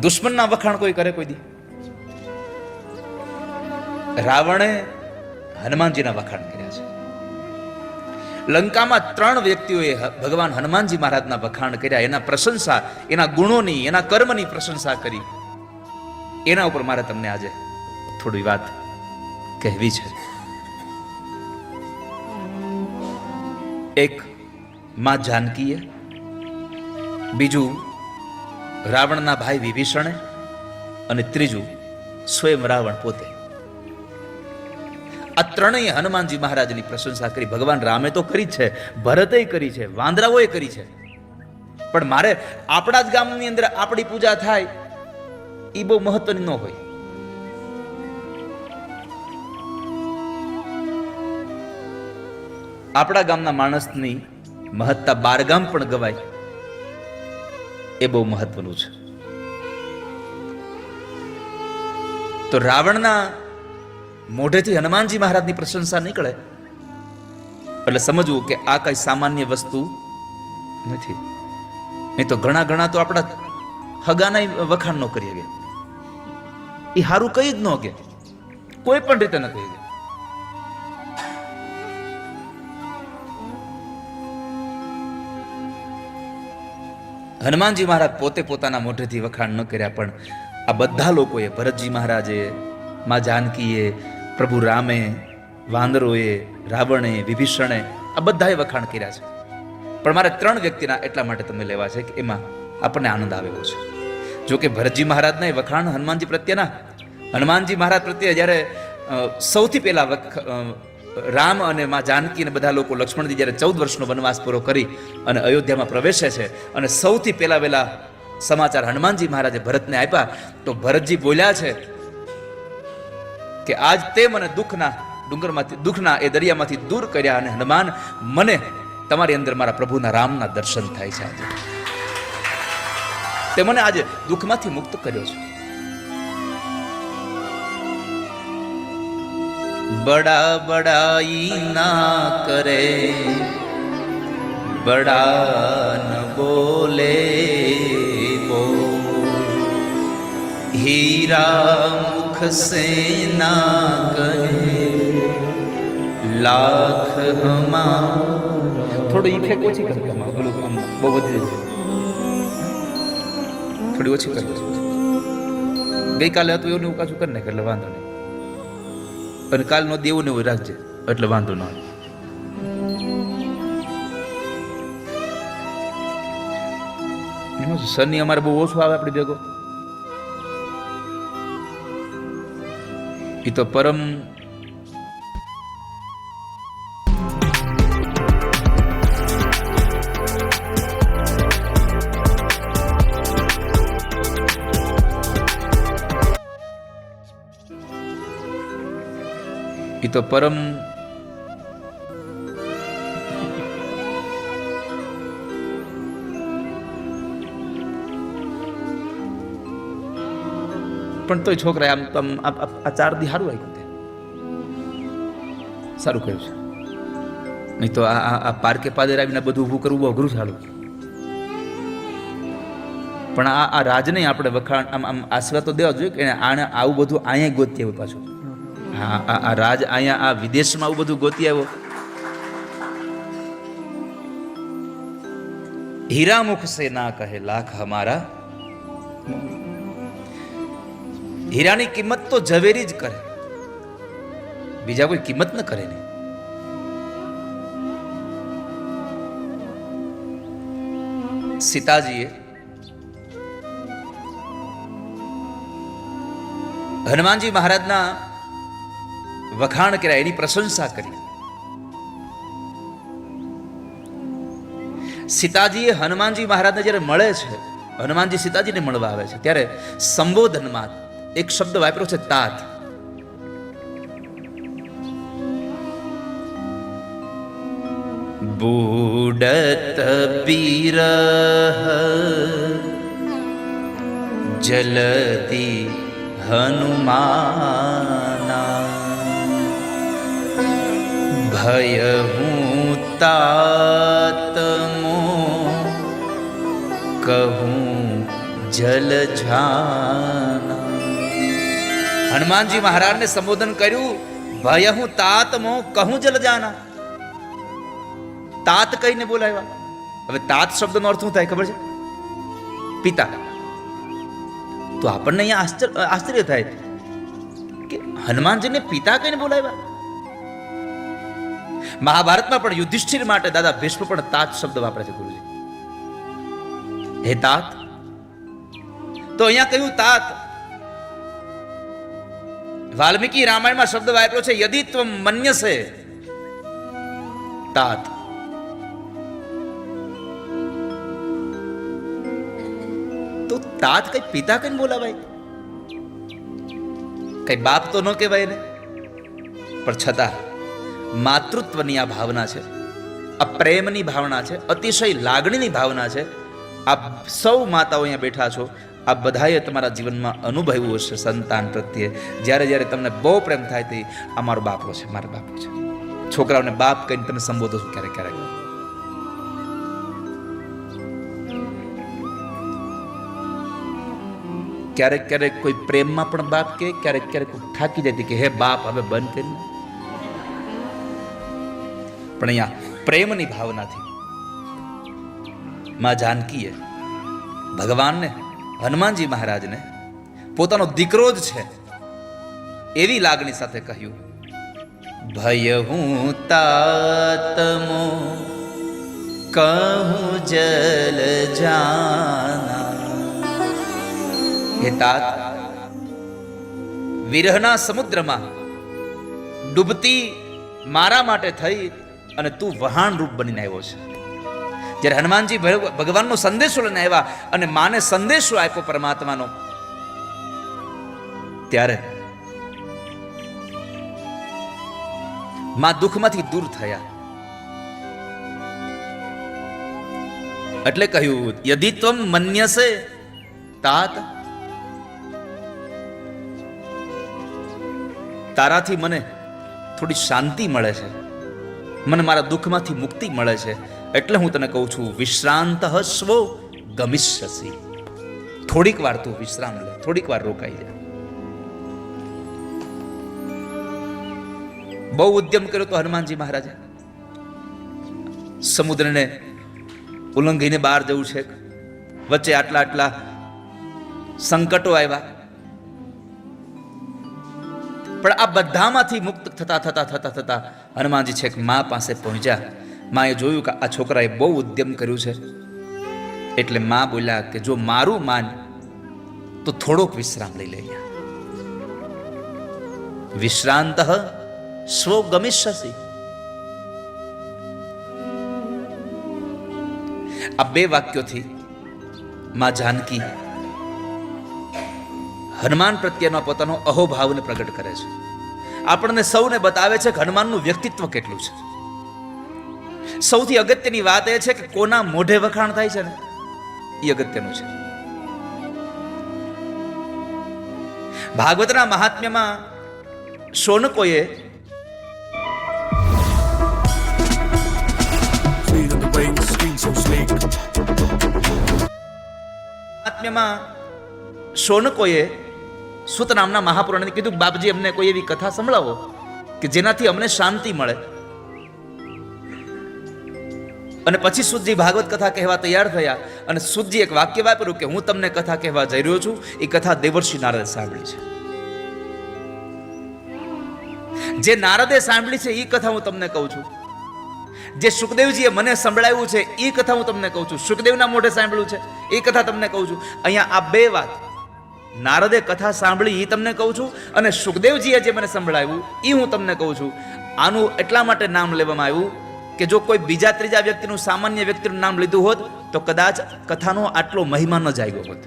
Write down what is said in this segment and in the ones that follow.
દુશ્મનના વખાણ કોઈ કરે કોઈ દી? રાવણે હનુમાનજીના વખાણ કર્યા છે. લંકામાં 3 વ્યક્તિઓએ ભગવાન હનુમાનજી મહારાજના વખાણ કર્યા, એના પ્રશંસા, એના ગુણોની, એના કર્મની પ્રશંસા કરી. એના ઉપર મારે તમને આજે થોડી વાત કહેવી છે. એક માં જાનકીએ, બીજું રાવણના ભાઈ વિભીષણે, અને ત્રીજું સ્વયં રાવણ પોતે. આ ત્રણેય હનુમાનજી મહારાજની પ્રશંસા કરી. ભગવાન રામે તો કરી છે, ભરતે કરી છે, વાંદરાઓએ કરી છે. પણ મારે આપણા જ ગામની અંદર આપણી પૂજા થાય એ બહુ મહત્વની ન હોય. આપણા ગામના માણસની મહત્તા 12 ગામ પણ ગવાય, એ બહુ મહત્વનું છે. તો રાવણના મોઢેથી હનુમાનજી મહારાજની પ્રશંસા નીકળે એટલે સમજવું કે આ કઈ સામાન્ય વસ્તુ નથી. નહીં તો ઘણા તો આપણા હગાના વખાણ ન કરી શકે. એ હારું કઈ જ ન કે, કોઈ પણ રીતે ન કહી શકે. હનુમાનજી મહારાજ પોતે પોતાના મોઢેથી વખાણ ન કર્યા, પણ આ બધા લોકોએ, ભરતજી મહારાજે, માં જાનકીએ, પ્રભુ રામે, વાંદરોએ, રાવણે, વિભીષણે, આ બધાએ વખાણ કર્યા છે. પણ મારે 3 વ્યક્તિના એટલા માટે તમે લેવા છે કે એમાં આપણને આનંદ આવે એવો છે. જો કે ભરતજી મહારાજના વખાણ હનુમાનજી પ્રત્યેના, હનુમાનજી મહારાજ પ્રત્યે જ્યારે સૌથી પહેલા રામ અને માં જાનકી અને બધા લોકો, લક્ષ્મણજી જ્યારે 14 વર્ષનો વનવાસ પૂરો કરી અને અયોધ્યામાં પ્રવેશે છે, અને સૌથી પહેલા વહેલા સમાચાર હનુમાનજી મહારાજે ભરતને આપ્યા, તો ભરતજી બોલ્યા છે કે આજ તે મને દુઃખના ડુંગરમાંથી, દુઃખના એ દરિયામાંથી દૂર કર્યા, અને હનુમાન, મને તમારી અંદર મારા પ્રભુના રામના દર્શન થાય છે. આજે તે મને આજે દુઃખમાંથી મુક્ત કર્યો છે. બડા બડાઈ ના કરે, બડા ન બોલે, હીરા મુખ સે ના કહે, લાખ હમા. થોડું ઇફેક્ટ ઓછી કરી, બહુ વધી જાય, થોડી ઓછી કરી. ગઈકાલે હતું એવું ને પાછું કરી નાખે એટલે વાંધો નહીં, અને કાલ નો દેવું ને એવું રાખજે એટલે વાંધો ન આવે. શનિ અમારે બહુ ઓછું આવે આપણી ભેગો. એ તો પરમ પણ તોય છોકરા આમ આ 4 દી સારું આવ્યું, સારું કહ્યું છે. નહીં તો આ પાર્કે પાદર આવીને બધું ઊભું કરવું બહુ અઘરું સારું. પણ આ રાજને આપણે વખાણ આમ આશીર્વાદ તો દેવા જોઈએ કે આને આવું બધું અહીંયા ગોતી આવ્યું પાછું. હા, આ રાજ અહીંયા આ વિદેશમાં આવું બધું ગોતી આવ્યો. હીરા મુખ સે ના કહે લાખ હમારા. હીરાની કિંમત તો ઝવેરી જ કરે, બીજા કોઈ કિંમત ન કરે નહીં. સીતાજીએ હનુમાનજી મહારાજના વખાણ કર્યા, એની પ્રશંસા કરી. સીતાજીએ હનુમાનજી મહારાજને જ્યારે મળે છે, હનુમાનજી સીતાજીને મળવા આવે છે, ત્યારે સંબોધનમાં એક શબ્દ વાપર્યો છે, તાત. બુડત બીરહ જલતી હનુમાના, ભય હું તાતમો કહું જલ જાના. હનુમાનજી મહારાજને સંબોધન કર્યું, ભય હું તાત મો કહું જલ જાના. તાત કહીને બોલાવ્યા. હવે તાત શબ્દનો અર્થ શું થાય ખબર છે? પિતા. તો આપણને અહીંયા આશ્ચર્ય થાય કે હનુમાનજીને પિતા કહીને બોલાવ્યા. મહાભારતમાં પણ યુધિષ્ઠિર માટે દાદા ભીષ્મ પણ તાત શબ્દ વાપરે છે ગુરુજી. હે તાત. તો અહીંયા કહ્યું તાત. વાલ્મીકી રામાયણમાં શબ્દ વાપર્યો છે યદિ ત્વમ મન્યસે તાત. તો તાત કઈ પિતા કઈ બોલાવાય? કઈ બાપ તો ન કહેવાય ને. પણ છતાં માતૃત્વની આ ભાવના છે, આ પ્રેમની ભાવના છે, અતિશય લાગણીની ભાવના છે. આ સૌ માતાઓ અહીંયા બેઠા છો, આ બધાએ તમારા જીવનમાં અનુભવ્યું હશે સંતાન પ્રત્યે. જ્યારે જ્યારે તમને બહુ પ્રેમ થાય તે આ મારો બાપો છે, મારો બાપો છે. છોકરાઓને બાપ કહીને તમે સંબોધો છો ક્યારેક ક્યારેક. ક્યારેક ક્યારેક કોઈ પ્રેમમાં પણ બાપ કે, ક્યારેક ક્યારેક થાકી જાય કે હે બાપ હવે બંધ કરીને. પણ અહીંયા પ્રેમની ભાવનાથી માં જાનકીએ ભગવાનને, હનુમાનજી મહારાજને પોતાનો દીકરો જ છે એવી લાગણી સાથે કહ્યું, ભય હું તાતમો કહું જલ જાના. હે તાત, વિરહના સમુદ્રમાં ડૂબતી મારા માટે થઈ અને તું વહાણ રૂપ બનીને આવ્યો છે. જ્યારે હનુમાનજી ભગવાનનો સંદેશો લઈને આવ્યા અને માને સંદેશો આપ્યો પરમાત્માનો, ત્યારે માં દુઃખમાંથી દૂર થયા. એટલે કહ્યું યદિ ત્વમ મન્યસે તાત, તારાથી મને થોડી શાંતિ મળે છે, મને મારા દુઃખમાંથી મુક્તિ મળે છે. એટલે હું તને કહું છું વિશ્રાંત સ્વો ગમિષ્યસી. થોડીક વાર તું વિશ્રામ લે, થોડીક વાર રોકાઈ જાય. બહુ ઉદ્યમ કર્યો તો હનુમાનજી મહારાજે. સમુદ્રને ઉલ્લંઘીને બહાર જવું છે, વચ્ચે આટલા આટલા સંકટો આવ્યા, પણ આ બધામાંથી મુક્ત થતા થતા થતા થતા હનુમાનજી છેક મા પાસે પહોંચ્યા. માએ જોયું કે આ છોકરાએ બહુ ઉદ્યમ કર્યું છે, એટલે મા બોલ્યા કે જો મારું માન તો થોડોક વિશ્રામ લઈ લે. વિશ્રાંત સ્વો ગમિષ્યસી. આ બે વાક્યોથી માં જાનકી હનુમાન પ્રત્યેનો પોતાનો અહોભાવને પ્રગટ કરે છે. આપણને સૌને બતાવે છે કે હનુમાનનું વ્યક્તિત્વ કેટલું છે. સૌથી અગત્યની વાત એ છે કે કોના મોઢે વખાણ થાય છે ને એ અગત્યનું છે. ભાગવતના મહાત્મ્યમાં શૌનકોએ સુત નામના મહાપુરાણને કીધું બાપજી અમને કોઈ એવી કથા સંભળાવો કે જેનાથી અમને શાંતિ મળે. અને પછી સુતજી ભાગવત કથા કહેવા તૈયાર થયા અને સુતજી એક વાક્ય વાપર્યું કે હું તમને કથા કહેવા જઈ રહ્યો છું. એ કથા દેવર્ષિ નારદે સાંભળી છે. જે નારદે સાંભળી છે એ કથા હું તમને કહું છું. જે સુખદેવજીએ મને સંભળાવ્યું છે એ કથા હું તમને કહું છું. સુખદેવના મોઢે સાંભળ્યું છે એ કથા તમને કહું છું. અહીંયા આ બે વાત, નારદે કથા સાંભળી એ તમને કહું છું અને સુખદેવજીએ જે મને સંભળાવ્યું એ હું તમને કહું છું. આનું એટલા માટે નામ લેવામાં આવ્યું કે જો કોઈ બીજા ત્રીજા વ્યક્તિનું, સામાન્ય વ્યક્તિનું નામ લીધું હોત તો કદાચ કથાનો આટલો મહિમા ન જાગ્યો હોત.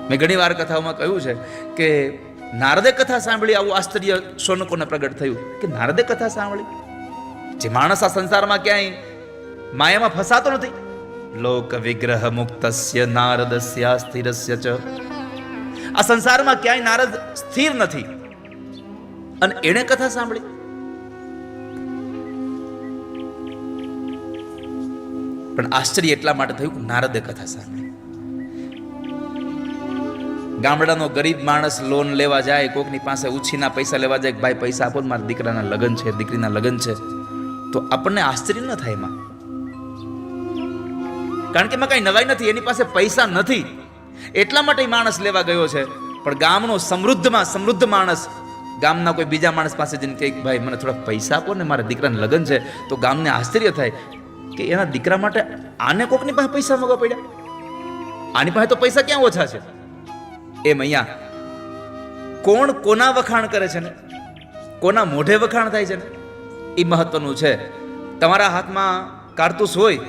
મેં ઘણી વાર કથાઓમાં કહ્યું છે કે નારદે કથા સાંભળી આવું આશ્ચર્ય શૌનકોને પ્રગટ થયું કે નારદે કથા સાંભળી. જે માણસ આ સંસારમાં ક્યાંય માયામાં ફસાતો નથી, લોક વિગ્રહ મુક્તસ્ય નારદસ્ય સ્થિરસ્ય ચ, આ સંસારમાં ક્યાંય નારદ સ્થિર નથી અને એણે કથા સાંભળી. પણ આશ્ચર્ય એટલા માટે થયું કે નારદે કથા સાંભળી. ગામડાનો ગરીબ માણસ લોન લેવા જાય, કોકની પાસે ઉછીના પૈસા લેવા જાય, ભાઈ પૈસા આપો, મારા દીકરાના લગ્ન છે, દીકરીના લગ્ન છે, તો આપણને આશ્ચર્ય ન થાય એમાં, કારણ કે એમાં કઈ નવાઈ નથી, એની પાસે પૈસા નથી એટલા માટે માણસ લેવા ગયો છે. પણ ગામનો સમૃદ્ધ માણસ ગામના કોઈ બીજા માણસ પાસે જઈને કે ભાઈ મને થોડા પૈસા આપો ને, મારા દીકરાના લગ્ન છે, તો ગામને આશ્ચર્ય થાય કે એના દીકરા માટે આને કોકની પાસે પૈસા માંગવા પડ્યા, આની પાસે તો પૈસા ક્યાં ઓછા છે. એમ અહીંયા કોણ કોના વખાણ કરે છે ને, કોના મોઢે વખાણ થાય છે ને, એ મહત્વનું છે. તમારા હાથમાં કારતૂસ હોય,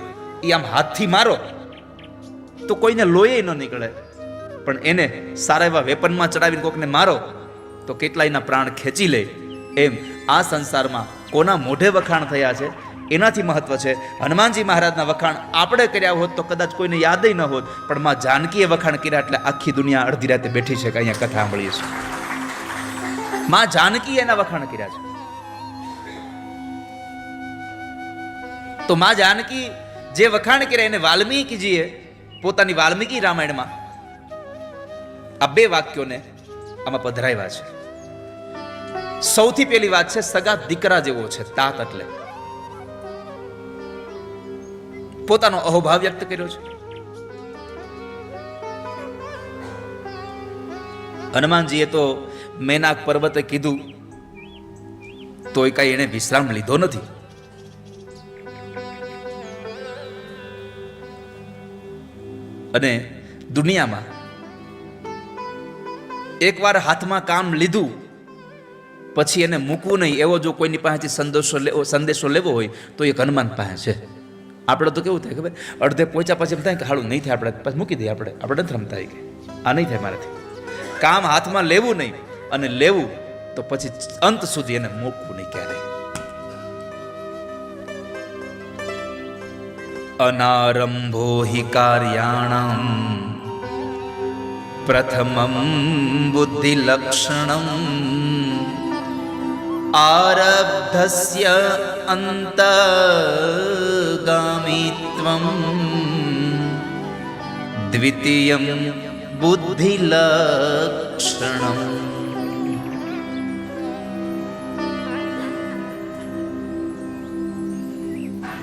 એ આમ હાથથી મારો તો કોઈને લોહી ન નીકળે, પણ એને સારા એવા વેપનમાં ચડાવીને કોકને મારો તો કેટલાયના પ્રાણ ખેંચી લે. એમ આ સંસારમાં કોના મોઢે વખાણ થયા છે એનાથી મહત્વ છે. હનુમાનજી મહારાજના વખાણ આપણે કર્યા હોત તો કદાચ કોઈને યાદ ન હોત, પણ માં જાનકીએ વખાણ કર્યા એટલે આખી દુનિયા અડધી રાતે બેઠી છે કે અહીંયા કથા સાંભળીએ છીએ. માં જાનકી એના વખાણ કર્યા છે. તો માં જાનકી જે વખાણ કર્યા એને વાલ્મીકીજીએ પોતાની વાલ્મીકી રામાયણમાં આ બે વાક્યોને આમાં પધરાવ્યા છે. સૌથી પહેલી વાત છે, સગા દીકરા જેવો છે તાત, એટલે પોતાનો અહોભાવ વ્યક્ત કર્યો છે. હનુમાનજીએ તો મેનાક પર્વતે કીધું તોય કઈ એને વિશ્રામ લીધો નથી. અને દુનિયામાં એકવાર હાથમાં કામ લીધું પછી એને મૂકવું નહીં, એવો જો કોઈની પાસેથી સંદેશો લેવો હોય તો એક હનુમાન પાસે છે. આપણે તો કેવું થાય ખબર, અડધે પહોંચ્યા પછી એમ થાય કે હાલું નહીં થાય, આપણે પછી મૂકી દઈએ, આપણે નથી રમતા, કે આ નહીં થાય મારાથી. કામ હાથમાં લેવું નહીં, અને લેવું તો પછી અંત સુધી એને મૂકવું નહીં ક્યારેય. અનારંભો હિ કાર્યાણમ પ્રથમં બુદ્ધિલક્ષણમ આરબ્ધસ્ય અંતગામિત્વમ દ્વિતીયં બુદ્ધિલક્ષણમ.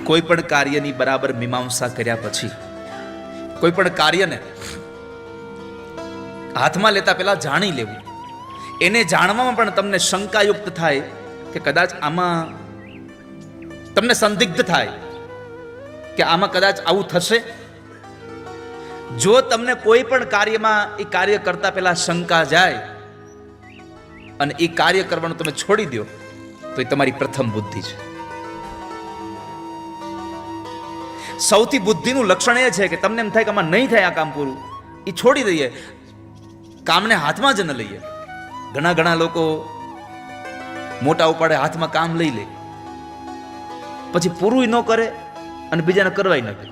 કોઈ પણ કાર્યની બરાબર મીમાંસા કર્યા પછી, કોઈ પણ કાર્યને હાથમાં લેતા પહેલા જાણી લેવું. એને જાણવામાં પણ તમને શંકાયુક્ત થાય કે કદાચ આમાં, તમને સંદિગ્ધ થાય કે આમાં કદાચ આવું થશે. જો તમને કોઈ પણ કાર્યમાં એ કાર્ય કરતા પહેલા શંકા જાય અને એ કાર્ય કરવાનું તમે છોડી દો તો એ તમારી પ્રથમ બુદ્ધિ છે. સૌથી બુદ્ધિનું લક્ષણ એ છે કે તમને એમ થાય કે આમાં નહીં થાય આ કામ પૂરું, એ છોડી દઈએ, કામને હાથમાં જ ન લઈએ. ઘણા લોકો મોટા ઉપાડે હાથમાં કામ લઈ લે, પછી પૂરું ન કરે અને બીજાને કરવાય ન દે.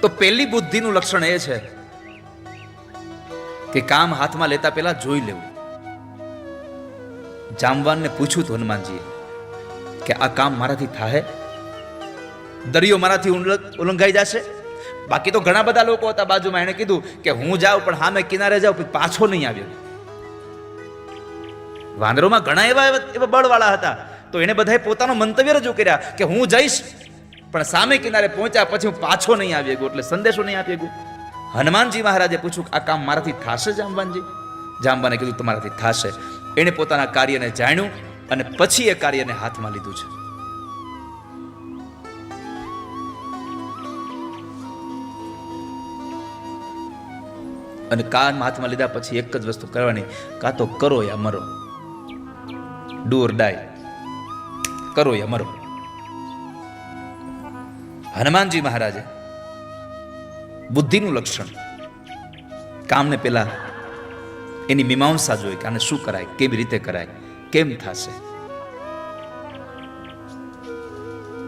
તો પહેલી બુદ્ધિનું લક્ષણ એ છે કે કામ હાથમાં લેતા પહેલા જોઈ લેવું. જામવાનને પૂછ્યું હતું હનુમાનજીએ કે આ કામ મારાથી થાય, દરિયો મારાથી ઉલ્લંઘાઈ જશે? બાકી તો ઘણા બધા લોકો હતા બાજુમાં, એને કીધું કે હું જાઉં પણ સામે કિનારે જાઉં, પાછો નહીં આવ્યો. વાંદરોમાં ઘણા એવા બળવાળા હતા, તો એને બધાએ પોતાનો મંતવ્ય રજૂ કર્યા કે હું જઈશ પણ સામે કિનારે પહોંચ્યા પછી હું પાછો નહીં આવી ગયો, એટલે સંદેશો નહીં આપી ગયો. હનુમાનજી મહારાજે પૂછ્યું આ કામ મારાથી થશે જામવાનજી? જામવાને કીધું તમારાથી થશે. એને પોતાના કાર્યને જાણ્યું અને પછી એ કાર્યને હાથમાં લીધું છે. અને કામ હાથમાં લીધા પછી એક જ વસ્તુ કરવાની, કાં તો કરો યા મરો, ડુ ઓર ડાય, કરો યા મરો. હનુમાનજી મહારાજે બુદ્ધિનું લક્ષણ, કામને પેલા એની મીમાંસા જોઈ કે આને શું કરાય, કેવી રીતે કરાય, કેમ થશે,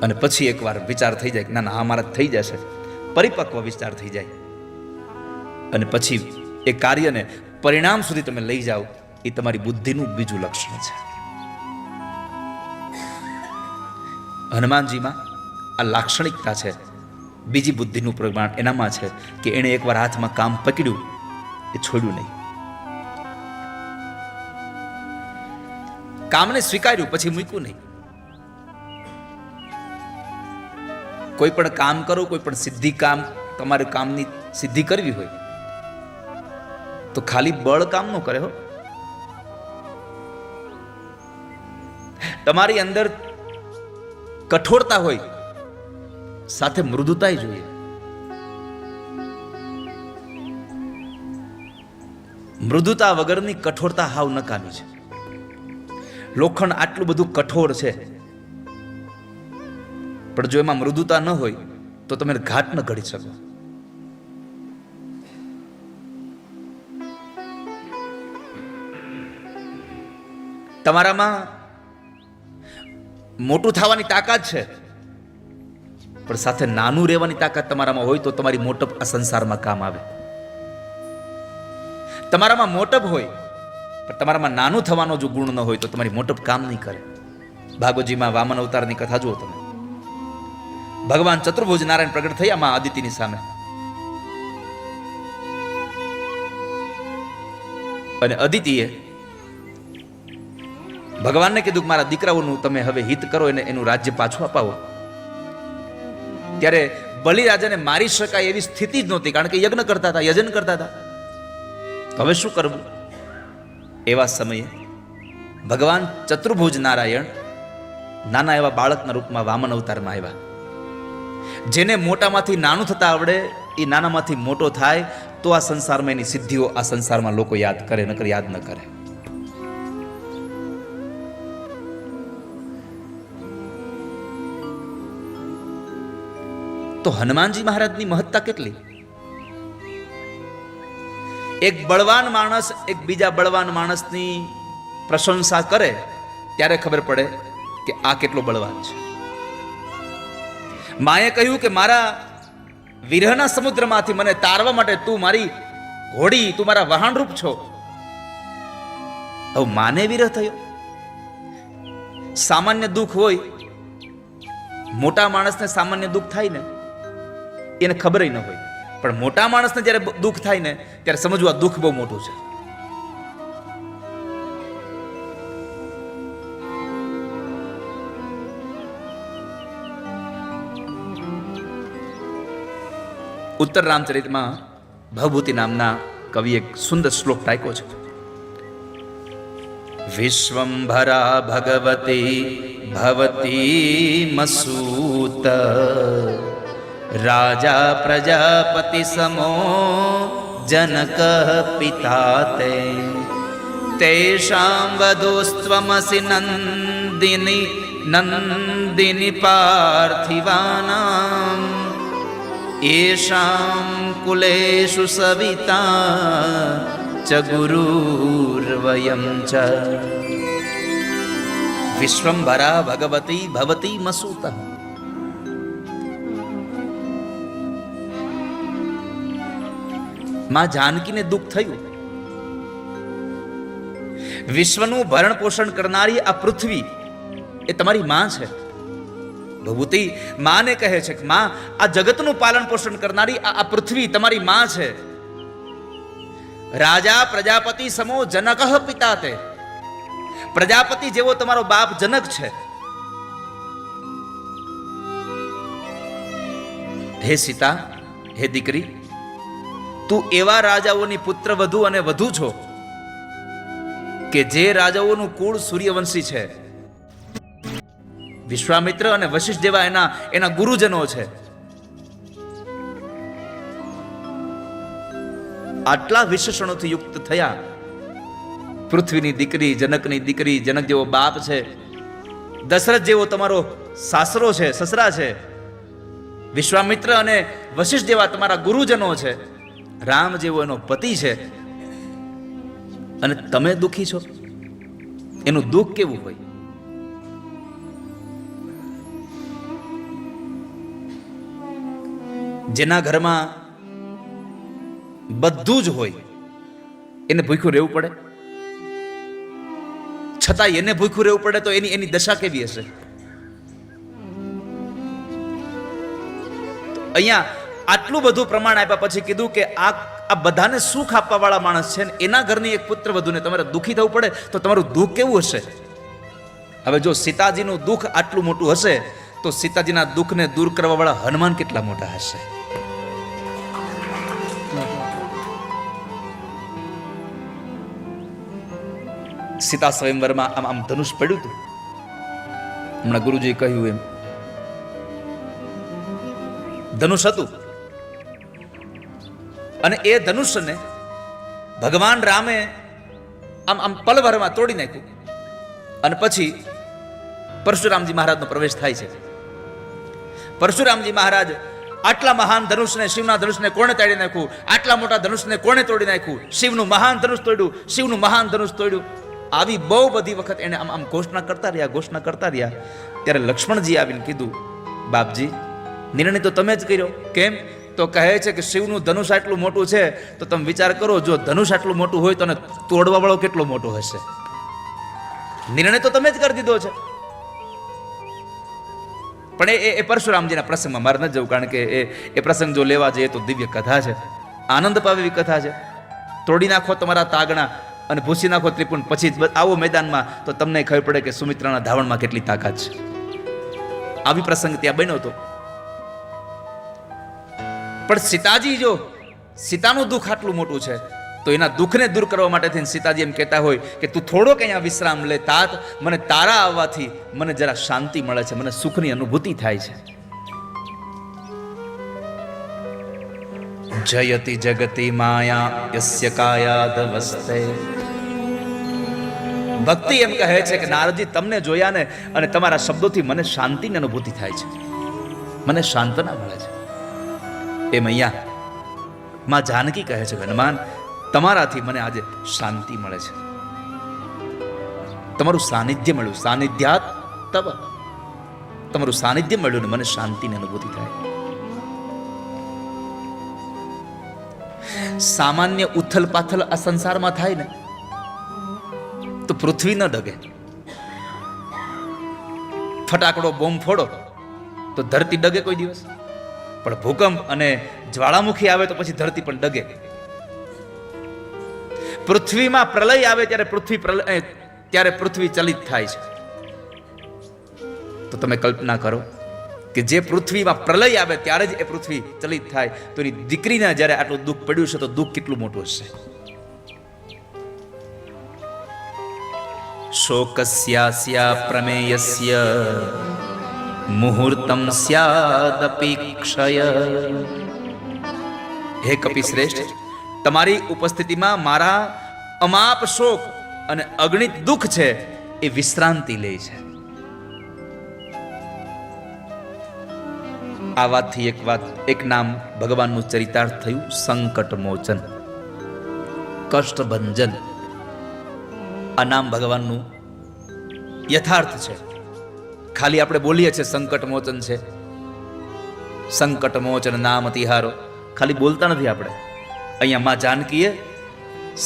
અને પછી એકવાર વિચાર થઈ જાય કે ના હા મારા થઈ જશે, પરિપક્વ વિચાર થઈ જાય, અને પછી એ કાર્યને પરિણામ સુધી તમે લઈ જાઓ, એ તમારી બુદ્ધિનું બીજું લક્ષણ છે. હનુમાનજીમાં આ લાક્ષણિકતા છે, બીજી બુદ્ધિનું પ્રમાણ એનામાં છે કે એણે એકવાર હાથમાં કામ પકડ્યું એ છોડ્યું નહીં. કામને સ્વીકાર્યું પછી મૂક્યું નહીં. કોઈ પણ કામ કરો, કોઈ પણ સિદ્ધિ કામ, તમારે કામની સિદ્ધિ કરવી હોય તો ખાલી બળ કામ ન કરે હો. તમારી અંદર કઠોરતા હોય, સાથે મૃદુતા જોઈએ. મૃદુતા વગરની કઠોરતા હાવ નકામી છે. લોખંડ આટલું બધું કઠોર છે, પણ જો એમાં મૃદુતા ન હોય તો તમે ઘાટ ન ઘડી શકો. તમારામાં મોટું થવાની તાકાત છે, પણ સાથે નાનું રહેવાની તાકાત તમારામાં હોય તો તમારી મોટપ આ સંસારમાં કામ આવે. તમારામાં મોટપ હોય પણ તમારામાં નાનું થવાનો જો ગુણ ન હોય તો તમારી મોટપ કામ નહીં કરે. ભાગવતજીમાં વામન અવતારની કથા જુઓ તમે. ભગવાન ચતુર્ભુજ નારાયણ પ્રગટ થયા માં આદિત્યની સામે, અને અદિતિએ ભગવાનને કીધું કે મારા દીકરાઓનું તમે હવે હિત કરો, એને એનું રાજ્ય પાછું અપાવો. ત્યારે બલિરાજાને મારી શકાય એવી સ્થિતિ જ નહોતી, કારણ કે યજ્ઞ કરતા હતા, યજન કરતા હતા. હવે શું કરવું? એવા સમયે ભગવાન ચતુર્ભુજ નારાયણ નાના એવા બાળકના રૂપમાં વામન અવતારમાં આવ્યા. જેને મોટામાંથી નાનું થતા આવડે એ નાનામાંથી મોટો થાય તો આ સંસારમાં એની સિદ્ધિઓ આ સંસારમાં લોકો યાદ કરે, નકર યાદ ન કરે. તો હનુમાનજી મહારાજની મહત્તા કેટલી! એક બળવાન માણસ એક બીજા બળવાન માણસની પ્રશંસા કરે ત્યારે ખબર પડે કે આ કેટલો બળવાન છે. માએ કહ્યું કે મારા વિરહના સમુદ્રમાંથી મને તારવા માટે તું મારી ઘોડી, તું મારા વહાણરૂપ છો. હવે માને વિરહ થયો. સામાન્ય દુઃખ હોય, મોટા માણસને સામાન્ય દુઃખ થાય ને એને ખબર ન હોય, પણ મોટા માણસને જ્યારે દુઃખ થાય ને ત્યારે સમજવું આ દુઃખ બહુ મોટું છે. ઉત્તર રામચરિતમાં ભવભૂતિ નામના કવિ એક સુંદર શ્લોક ટાંક્યો છે. વિશ્વંભરા ભગવતી ભવતી મસૂત રાજા પ્રજાપતિ સમો જનક પિતા તે તેષાં વધૂસ્ત્વમસી નંદિની નંદિની પાર્થિવાનાં येषां कुलेषु सविता च गुरुर्वयं च विश्वंभरा भगवती भवती मसूतः. માં જાનકીને દુઃખ થયું. વિશ્વનું ભરણ પોષણ કરનારી આ પૃથ્વી એ તમારી માં છે. ભભૂતિ માને કહે છે કે માં, આ જગતનું પાલન પોષણ કરનારી આ પૃથ્વી તમારી માં છે. રાજા પ્રજાપતિ સમો જનક પિતા તે, પ્રજાપતિ જેવો તમારો બાપ જનક છે. હે સીતા, હે દીકરી, તું એવા રાજાઓની પુત્ર વધુ અને વધુ છો કે જે રાજાઓનું કુળ સૂર્યવંશી છે. વિશ્વામિત્ર અને વશિષ્ઠ જેવા એના ગુરુજનો છે. આટલા વિશેષણોથી યુક્ત થયા. પૃથ્વીની દીકરી, જનકની દીકરી, જનક જેવો બાપ છે, દશરથ જેવો તમારો સાસરો છે, સસરા છે, વિશ્વામિત્ર અને વશિષ્ઠ જેવા તમારા ગુરુજનો છે, રામ જેવો એનો પતિ છે, અને તમે દુઃખી છો. એનું દુઃખ કેવું હોય! જેના ઘરમાં બધું જ હોય એને ભૂખ્યું રહેવું પડે, છતાં એને ભૂખ્યું રહેવું પડે તો એની દશા કેવી હશે? અહીંયા આટલું બધું પ્રમાણ આપ્યા પછી કીધું કે આ બધાને સુખ આપવા વાળા માણસ છે ને એના ઘરની એક પુત્ર વધુને તમારે દુઃખી થવું પડે તો તમારું દુઃખ કેવું હશે? હવે જો સીતાજીનું દુઃખ આટલું મોટું હશે તો સીતાજીના દુઃખને દૂર કરવા વાળા હનુમાન કેટલા મોટા હશે? સીતા સ્વયંવરમાં આમ ધનુષ પડ્યું હતું, હમણાં ગુરુજી કહ્યું એમ ધનુષ હતું અને એ ધનુષને ભગવાન રામે આમ પલભરમાં તોડી નાખ્યું અને પછી પરશુરામજી મહારાજનો પ્રવેશ થાય છે. પરશુરામજી મહારાજ આટલા મહાન ધનુષને, શિવના ધનુષને કોણે તોડી નાખ્યું? આટલા મોટા ધનુષને કોણે તોડી નાખ્યું? શિવનું મહાન ધનુષ તોડ્યું, શિવનું મહાન ધનુષ તોડ્યું. આવી બહુ બધી વખત એને આમ ઘોષણા કરતા રહ્યા. ત્યારે લક્ષ્મણજી આવીને કીધું, બાપજી નિર્ણય તો તમે જ કર્યો. કેમ? તો કહે છે કે શિવનું ધનુષ આટલું મોટું છે તો તમે વિચાર કરો, જો ધનુષ આટલું મોટું હોય તો એને તોડવા વાળો કેટલો મોટો હશે? નિર્ણય તો તમે જ કરી દીધો છે. પણ એ પરશુરામજીના પ્રસંગમાં મારે ન જવું, કારણ કે એ પ્રસંગ જો લેવા જઈએ તો દિવ્ય કથા છે, આનંદ પાવે એવી કથા છે. તોડી નાખો તમારા તાગણા અને ભૂસી નાખો ત્રિપુંડ, પછી આવો મેદાનમાં તો તમને ખબર પડે કે સુમિત્રાના ધાવણમાં કેટલી તાકાત છે. આવી પ્રસંગ ત્યાં બન્યો હતો. પણ સીતાજી, જો સીતાનું દુઃખ આટલું મોટું છે તો એના દુઃખને દૂર કરવા માટે થઈને સીતાજી એમ કહેતા હોય કે તું થોડોક અહીંયા વિશ્રામ લે તાત, મને તારા આવવાથી મને જરા શાંતિ મળે છે, મને સુખની અનુભૂતિ થાય છે. જયતિ જગતિ માયા યસ્ય કાયાદવસ્તે. ભક્તિ એમ કહે છે કે નારદજી તમને જોયા ને અને તમારા શબ્દોથી મને શાંતિની અનુભૂતિ થાય છે, મને સાંત્વના મળે છે. એમ અહીંયા માં જાનકી કહે છે, હનુમાન તમારાથી મને આજે શાંતિ મળે છે, તમારું સાનિધ્ય મળ્યું, સાનિધ્યાત તવ, તમારું સાનિધ્ય મળ્યું ને મને શાંતિની અનુભૂતિ થાય. સામાન્ય ઉથલ પાથલ આ સંસારમાં થાય ને તો પૃથ્વી ન ડગે. ફટાકડો બોમ્બ ફોડો તો ધરતી ડગે કોઈ દિવસ, પણ ભૂકંપ અને જ્વાળામુખી આવે તો પછી ધરતી પણ ડગે. પૃથ્વીમાં પ્રલય આવે ત્યારે પૃથ્વી ચલિત થાય છે. તો તમે કલ્પના કરો કે જે પૃથ્વીમાં પ્રલય આવે ત્યારે જ એ પૃથ્વી ચલિત થાય, તો એની દીકરીને જ્યારે આટલું દુઃખ પડ્યું છે તો દુઃખ કેટલું મોટું હશે. શોકસ્યાસ્યા પ્રમેયસ્ય મુહૂર્તમ સ્યાદપેક્ષય. હે કપિ શ્રેષ્ઠ, તમારી ઉપસ્થિતિમાં મારા અમાપ શોક અને અગણિત દુઃખ છે એ વિશ્રાંતિ લે છે. આ વાતથી એક નામ ભગવાનનું ચરિતાર્થ થયું, સંકટ મોચન, કષ્ટભંજન. આ નામ ભગવાનનું યથાર્થ છે. ખાલી આપણે બોલીએ છીએ સંકટ મોચન છે, સંકટ મોચન નામ તિહારો, ખાલી બોલતા નથી આપણે. અહીંયા માં જાનકીએ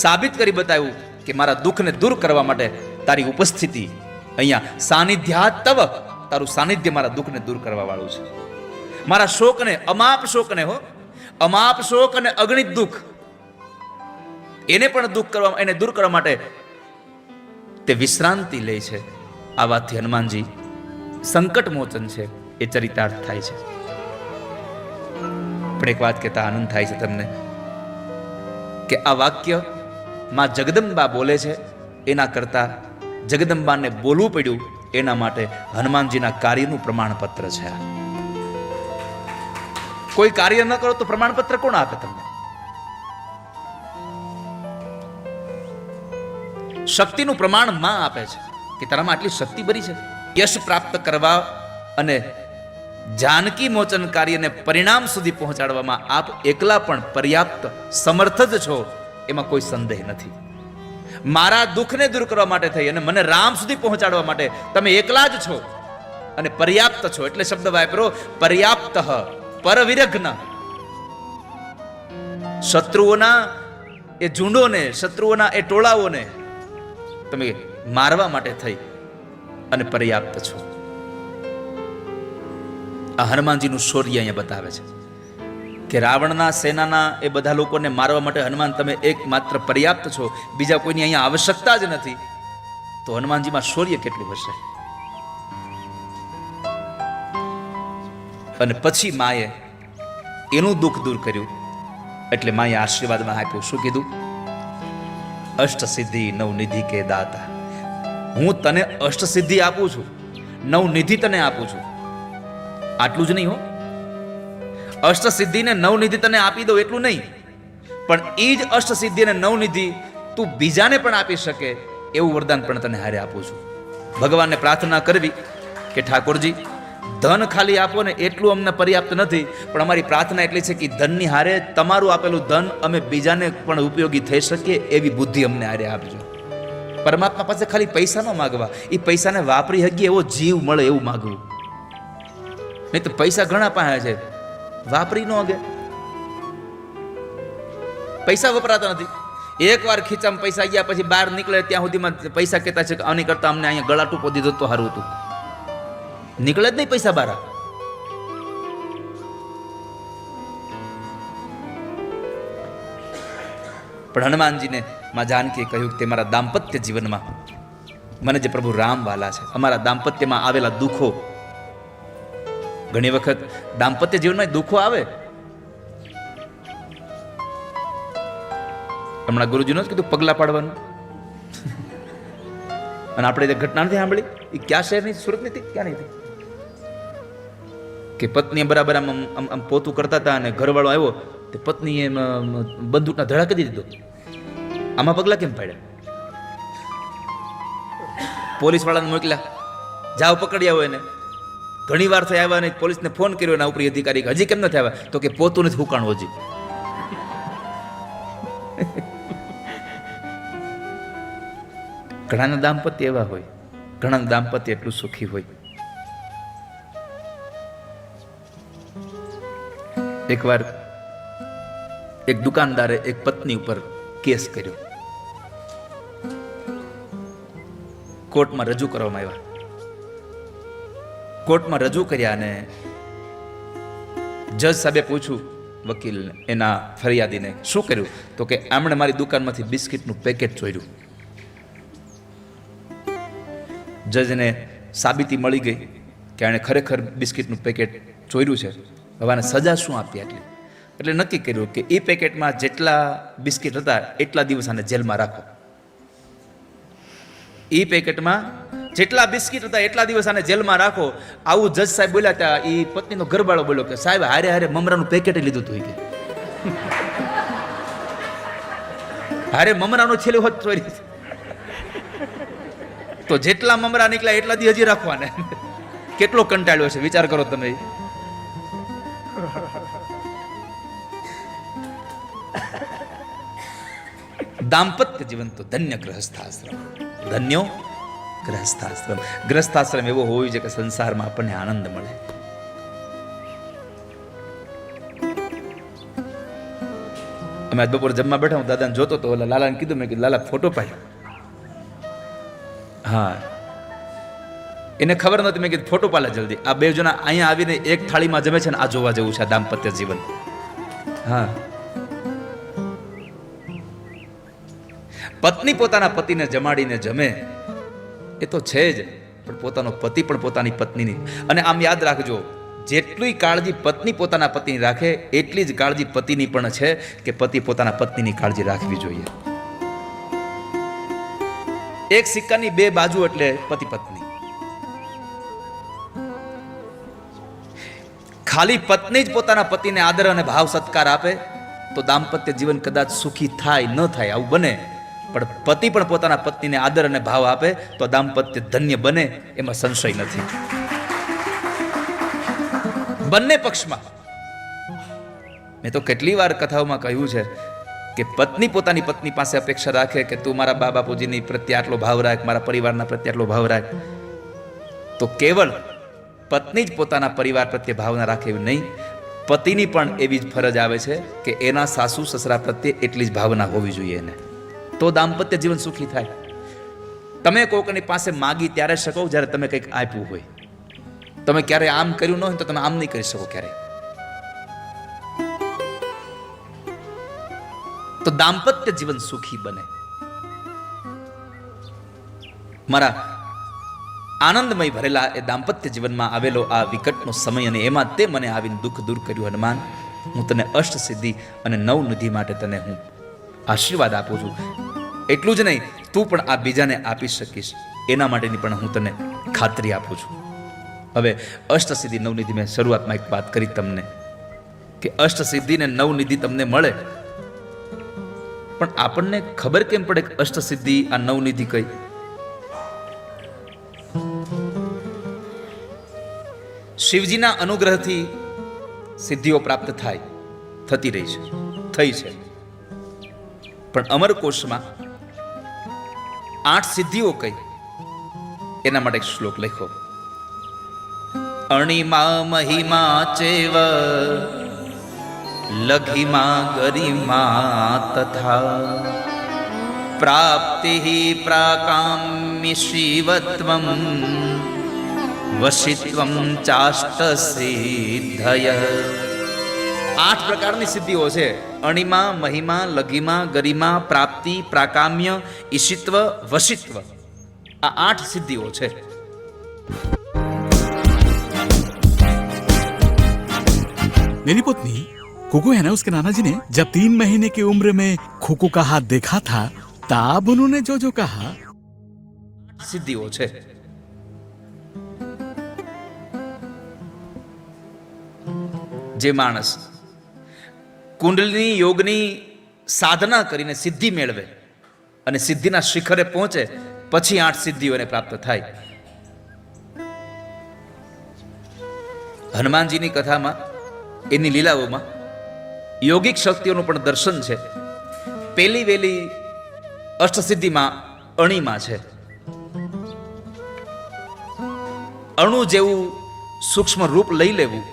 સાબિત કરી બતાવ્યું કે મારા દુઃખને દૂર કરવા માટે તારી ઉપસ્થિતિ અહીંયા સાનિધ્યાત તવ, તારું સાનિધ્ય મારા દુઃખને દૂર કરવા વાળું છે. મારા શોકને, અમાપ શોકને, અમાપ શોક અને અગણિત દુઃખ, એને પણ એને દૂર કરવા માટે તે વિશ્રાંતિ લે છે. આ વાતથી હનુમાનજી સંકટ મોચન છે એ ચરિતાર્થ થાય છે. પણ એક વાત કહેતા આનંદ થાય છે તમને કે આ વાક્ય માં જગદંબા બોલે છે એના કરતા જગદંબાને બોલવું પડ્યું એના માટે હનુમાનજીના કાર્યનું પ્રમાણપત્ર છે. કોઈ કાર્ય ન કરો તો પ્રમાણપત્ર કોણ આપે તમને? શક્તિનું પ્રમાણ માં આપે છે કે તારામાં આટલી શક્તિ ભરી છે. યશ પ્રાપ્ત કરવા અને જાનકી મોચન કાર્યને પરિણામ સુધી પહોંચાડવામાં આપ એકલા પણ પર્યાપ્ત સમર્થ જ છો, એમાં કોઈ સંદેહ નથી. મારા દુઃખને દૂર કરવા માટે થઈ અને મને રામ સુધી પહોંચાડવા માટે તમે એકલા જ છો અને પર્યાપ્ત છો. એટલે શબ્દ વાપરો પર્યાપ્ત, પરવિરઘ્ન. શત્રુઓના એ ઝુંડોને, શત્રુઓના એ ટોળાઓને તમે મારવા માટે થઈ અને પર્યાપ્ત છો. આ હનુમાનજીનું શૌર્ય અહીંયા બતાવે છે. કે રાવણના સેનાના એ બધા લોકોને મારવા માટે હનુમાન તમે એકમાત્ર પર્યાપ્ત છો, બીજા કોઈની અહીંયા આવશ્યકતા જ નથી, તો હનુમાનજીમાં શૌર્ય કેટલું હશે. અને પછી માએ એનું દુઃખ દૂર કર્યું, એટલે માએ આશીર્વાદમાં આપ્યું. શું કીધું? અષ્ટ સિદ્ધિ નવ નિધિ કે દાતા. હું તને અષ્ટ સિદ્ધિ આપું છું, નવ નિધિ તને આપું છું. આટલું જ નહીં હો, અષ્ટ સિદ્ધિ ને નવ નિધિ તને આપી દો એટલું નહીં, પણ એ જ અષ્ટ સિદ્ધિ અને નવ નિધિ તું બીજાને પણ આપી શકે એવું વરદાન પણ તને હારે આપું છું. ભગવાનને પ્રાર્થના કરવી કે ઠાકોરજી ધન ખાલી આપો ને એટલું અમને પર્યાપ્ત નથી, પણ અમારી પ્રાર્થના એટલી છે કે ધનની હારે તમારું આપેલું ધન અમે બીજાને પણ ઉપયોગી થઈ શકીએ એવી બુદ્ધિ અમને હારે આપજો. પરમાત્મા પાસે ખાલી પૈસા ન માગવા, એ પૈસાને વાપરી શકીએ એવો જીવ મળે એવું માગવું. નહીં તો પૈસા ઘણા પાસે છે, વાપરી ન અગે. પૈસા વપરાતા નથી. એકવાર ખીચામાં પૈસા ગયા પછી બહાર નીકળે ત્યાં સુધીમાં પૈસા કહેતા છે કે આની કરતા અમને અહીંયા ગળા ટૂંકો દીધો તો સારું હતું. નીકળે જ નહીં પૈસા બહાર. પણ હનુમાનજીને માં જાનકીએ કહ્યું કે તે મારા દાંપત્ય જીવનમાં મને જે પ્રભુ રામ વાલા છે, અમારા દાંપત્યમાં આવેલા દુઃખો, ઘણી વખત દાંપત્ય જીવનમાં દુઃખો આવે. હમણાં ગુરુજીનો જ કીધું પગલા પાડવાનું, અને આપણે જે ઘટના નથી સાંભળી એ ક્યાં શહેરની? સુરતની હતી, ક્યાં નહીં હતી? કે પત્નીએ બરાબર આમ પોતું કરતા હતા અને ઘરવાળો આવ્યો તે પત્નીએ બંદૂકના ધડા કરી દીધો. આમાં પગલા કેમ પાડ્યા? પોલીસ વાળાને મોકલ્યા, જાઓ પકડી આવો એને. ઘણી વાર થઈ આવ્યા નહીં, પોલીસને ફોન કર્યો એના ઉપરી અધિકારી, હજી કેમ નથી આવ્યા? તો કે પોતું નથી હુકાણું હજી. ઘણાના દાંપત્ય એવા હોય, ઘણા દાંપત્ય એટલું સુખી હોય. એકવાર એક દુકાનદારે એક પત્ની ઉપર કેસ કર્યો, કોર્ટમાં રજૂ કરવામાં આવ્યા. કોર્ટમાં રજૂ કર્યા અને જજ સાહેબે પૂછ્યું વકીલને, એના ફરિયાદીને, શું કર્યું? તો કે આમણે મારી દુકાનમાંથી બિસ્કિટનું પેકેટ ચોર્યું. જજને સાબિતી મળી ગઈ કે આણે ખરેખર બિસ્કિટનું પેકેટ ચોર્યું છે. હવે આને સજા શું આપી? એટલે નક્કી કર્યું કે એ પેકેટમાં જેટલા બિસ્કિટ હતા એટલા દિવસ આને જેલમાં રાખો. એ પેકેટમાં જેટલા બિસ્કિટ હતા એટલા દિવસ આને જેલમાં રાખો. આવું જજ સાહેબ બોલ્યા ત્યાં એ પત્નીનો ઘરવાળો બોલ્યો કે સાહેબ હારે હારે મમરાનું પેકેટ લીધું હતું. કે હારે મમરાનો છેલ્લો હોત ચોરી. તો જેટલા મમરા નીકળ્યા એટલા દી હજી રાખવાને. કેટલો કંટાળ્યો છે વિચાર કરો તમે. દાંપત્ય જીવન તો ધન્ય ગ્રહસ્થાશ્રમ, ધન્યો ગ્રહસ્થાશ્રમ. ગ્રહસ્થાશ્રમ એવો હોવો જોઈએ કે સંસારમાં આપણને આનંદ મળે. અમે આજ બપોર જમવા બેઠા, હું દાદાને જોતો તો ઓલા લાલાને કીધું, મેં કીધું લાલા ફોટો પાડ્યો. હા, એને ખબર નહોતી. મેં કીધું ફોટો પાડે જલ્દી. આ બે જણા અહીંયા આવીને એક થાળીમાં જમે છે ને આ જોવા જેવું છે દાંપત્ય જીવન. હા, પત્ની પોતાના પતિને જમાડીને જમે એ તો છે જ, પણ પોતાનો પતિ પણ પોતાની પત્નીની. અને આમ યાદ રાખજો, જેટલી કાળજી પત્ની પોતાના પતિની રાખે એટલી જ કાળજી પતિની પણ છે કે પતિ પોતાના પત્નીની કાળજી રાખવી જોઈએ. એક સિક્કાની બે બાજુ એટલે પતિ પત્ની. ખાલી પત્ની જ પોતાના પતિને આદર અને ભાવ સત્કાર આપે તો દાંપત્ય જીવન કદાચ સુખી થાય ન થાય આવું બને, પણ પતિ પણ પોતાના પત્નીને આદર અને ભાવ આપે તો દાંપત્ય ધન્ય બને, એમાં સંશય નથી. બંને પક્ષમાં. મેં તો કેટલી વાર કથાઓમાં કહ્યું છે કે પત્ની પોતાની પત્ની પાસે અપેક્ષા રાખે કે તું મારા બા બાપુજીની પ્રત્યે આટલો ભાવ રાખ, મારા પરિવારના પ્રત્યે આટલો ભાવ રાખ, તો કેવળ પત્ની જ પોતાના પરિવાર પ્રત્યે ભાવના રાખે એવું નહીં, પતિની પણ એવી જ ફરજ આવે છે કે એના સાસુ સસરા પ્રત્યે એટલી જ ભાવના હોવી જોઈએ એને, તો દાંપત્ય જીવન સુખી થાય. તમે કોઈકની પાસે માગી ત્યારે શકો જ્યારે તમે કંઈક આપ્યું હોય. તમે ક્યારે આમ કર્યું ન હોય તો તમે આમ નહીં કરી શકો ક્યારે. તો દાંપત્ય જીવન સુખી બને. મારા આનંદમય ભરેલા એ દાંપત્ય જીવનમાં આવેલો આ વિકટનો સમય અને એમાં તે મને આવીને દુઃખ દૂર કર્યું. હનુમાન, હું તને અષ્ટ સિદ્ધિ અને નવનિધિ માટે તને હું આશીર્વાદ આપું છું. એટલું જ નહીં, તું પણ આ બીજાને આપી શકીશ એના માટેની પણ હું તને ખાતરી આપું છું. હવે અષ્ટસિદ્ધિ નવનિધિ, મેં શરૂઆતમાં એક વાત કરી તમને કે અષ્ટસિદ્ધિ ને નવનિધિ તમને મળે, પણ આપણને ખબર કેમ પડે કે અષ્ટસિદ્ધિ આ નવનિધિ કઈ? શિવજીના અનુગ્રહથી સિદ્ધિઓ પ્રાપ્ત થતી રહી છે, થઈ છે. પણ અમરકોશમાં 8 સિદ્ધિઓ કઈ એના માટે એક શ્લોક લખ્યો. અણિમા મહિમા ચેવ લઘિમા ગરિમા તથા પ્રાપ્તિ પ્રાકામ્ય શિવત્વમ વશિત્વમ ચાષ્ટ સિદ્ધય. 8 પ્રકારની સિદ્ધિઓ છે. અણિમા, મહિમા, લઘિમા, ગરિમા, પ્રાપ્તિ, પ્રાકામ્ય, ઈશિત્વ, વશિત્વ. આ 8 સિદ્ધિઓ છે. मेरी पत्नी कोको है ना, उसके नाना जी ने जब 3 महीने की उम्र में खोको का हाथ देखा था, तब उन्होंने जो जो कहा. સિદ્ધિઓ છે. જે માણસ કુંડલિની યોગની સાધના કરીને સિદ્ધિ મેળવે અને સિદ્ધિના શિખરે પહોંચે, પછી 8 સિદ્ધિઓને પ્રાપ્ત થાય. હનુમાનજીની કથામાં, એની લીલાઓમાં યોગિક શક્તિઓનું પણ દર્શન છે. પહેલી વેલી અષ્ટસિદ્ધિમાં અણિમાં છે. અણુ જેવું સૂક્ષ્મ રૂપ લઈ લેવું,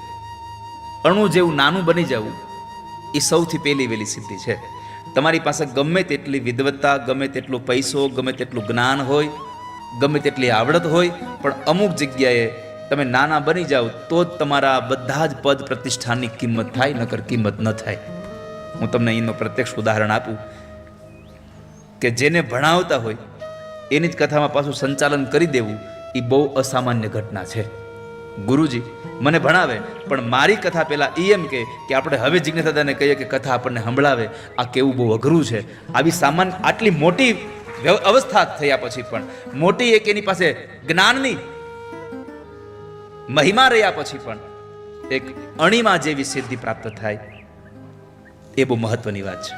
અણુ જેવું નાનું બની જવું, એ સૌથી પહેલી વેલી સિદ્ધિ છે. તમારી પાસે ગમે તેટલી વિદ્વત્તા, ગમે તેટલો પૈસો, ગમે તેટલું જ્ઞાન હોય, ગમે તેટલી આવડત હોય, પણ અમુક જગ્યાએ તમે નાના બની જાઓ તો જ તમારા બધા જ પદ પ્રતિષ્ઠાની કિંમત થાય, નકર કિંમત ન થાય. હું તમને એનું પ્રત્યક્ષ ઉદાહરણ આપું કે જેને ભણાવતા હોય એની જ કથામાં પાછું સંચાલન કરી દેવું, એ બહુ અસામાન્ય ઘટના છે. ગુરુજી મને ભણાવે, પણ મારી કથા પહેલા એમ કે આપણે હવે જિજ્ઞાસા દાદાને કહીએ કે કથા આપણને સંભળાવે, આ કેવું બહુ અઘરું છે. આવી સામાન્ય આટલી મોટી અવસ્થા થયા પછી પણ, મોટી એક એની પાસે જ્ઞાનની મહિમા રહ્યા પછી પણ એક અણિમા જેવી સિદ્ધિ પ્રાપ્ત થાય, એ બહુ મહત્વની વાત છે.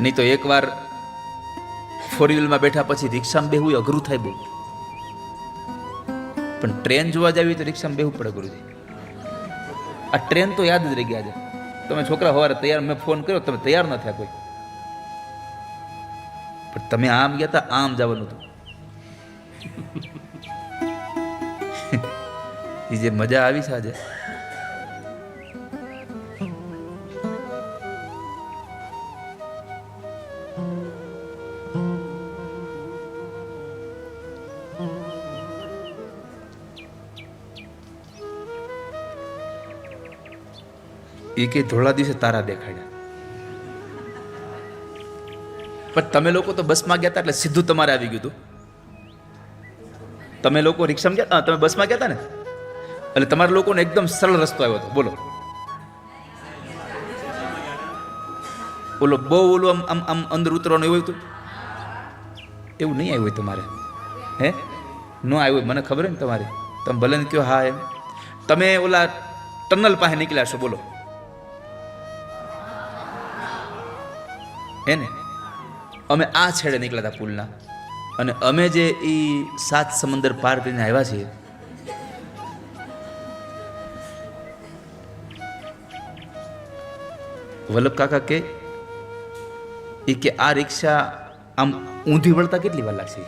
નહીં તો એકવાર 4-wheelમાં બેઠા પછી રિક્ષામાં બેહવું અઘરું થાય બહુ, પણ ટ્રેન જોવા જાવી તો રિક્ષામાં બેહવું પડે. ગુરુજી, આ ટ્રેન તો યાદ જ રહી ગયા છે. તમે છોકરા સવારે તૈયાર, મેં ફોન કર્યો, તમે તૈયાર ન થયા કોઈ, પણ તમે આમ ગયા હતા, આમ જવાનું હતું. એ જે મજા આવી છે આજે, એ કે ધોળા દિવસે તારા દેખાડ્યા. પણ તમે લોકો તો બસમાં ગયા હતા એટલે સીધું તમારે આવી ગયું હતું. તમે લોકો રિક્ષામાં ગયા, તમે બસમાં ગયા હતા ને, એટલે તમારા લોકોને એકદમ સરળ રસ્તો આવ્યો હતો. બોલો, બોલો, બહુ ઓલું આમ આમ અંદર ઉતરવાનું એવું હતું? એવું નહીં આવ્યું હોય તમારે? હે, ન આવ્યું હોય? મને ખબર ને તમારે, તમે ભલે ને કહો હા એમ. તમે ઓલા ટનલ પાસે નીકળ્યા છો, બોલો, હે ને? અમે આ છેડે નીકળ્યા હતા પુલના, અને અમે જે એ 7 સમંદર પાર કરીને આવ્યા છીએ, વલ્લભ કાકા કે આ રિક્ષા આમ ઊંધી વળતા કેટલી વાર લાગશે?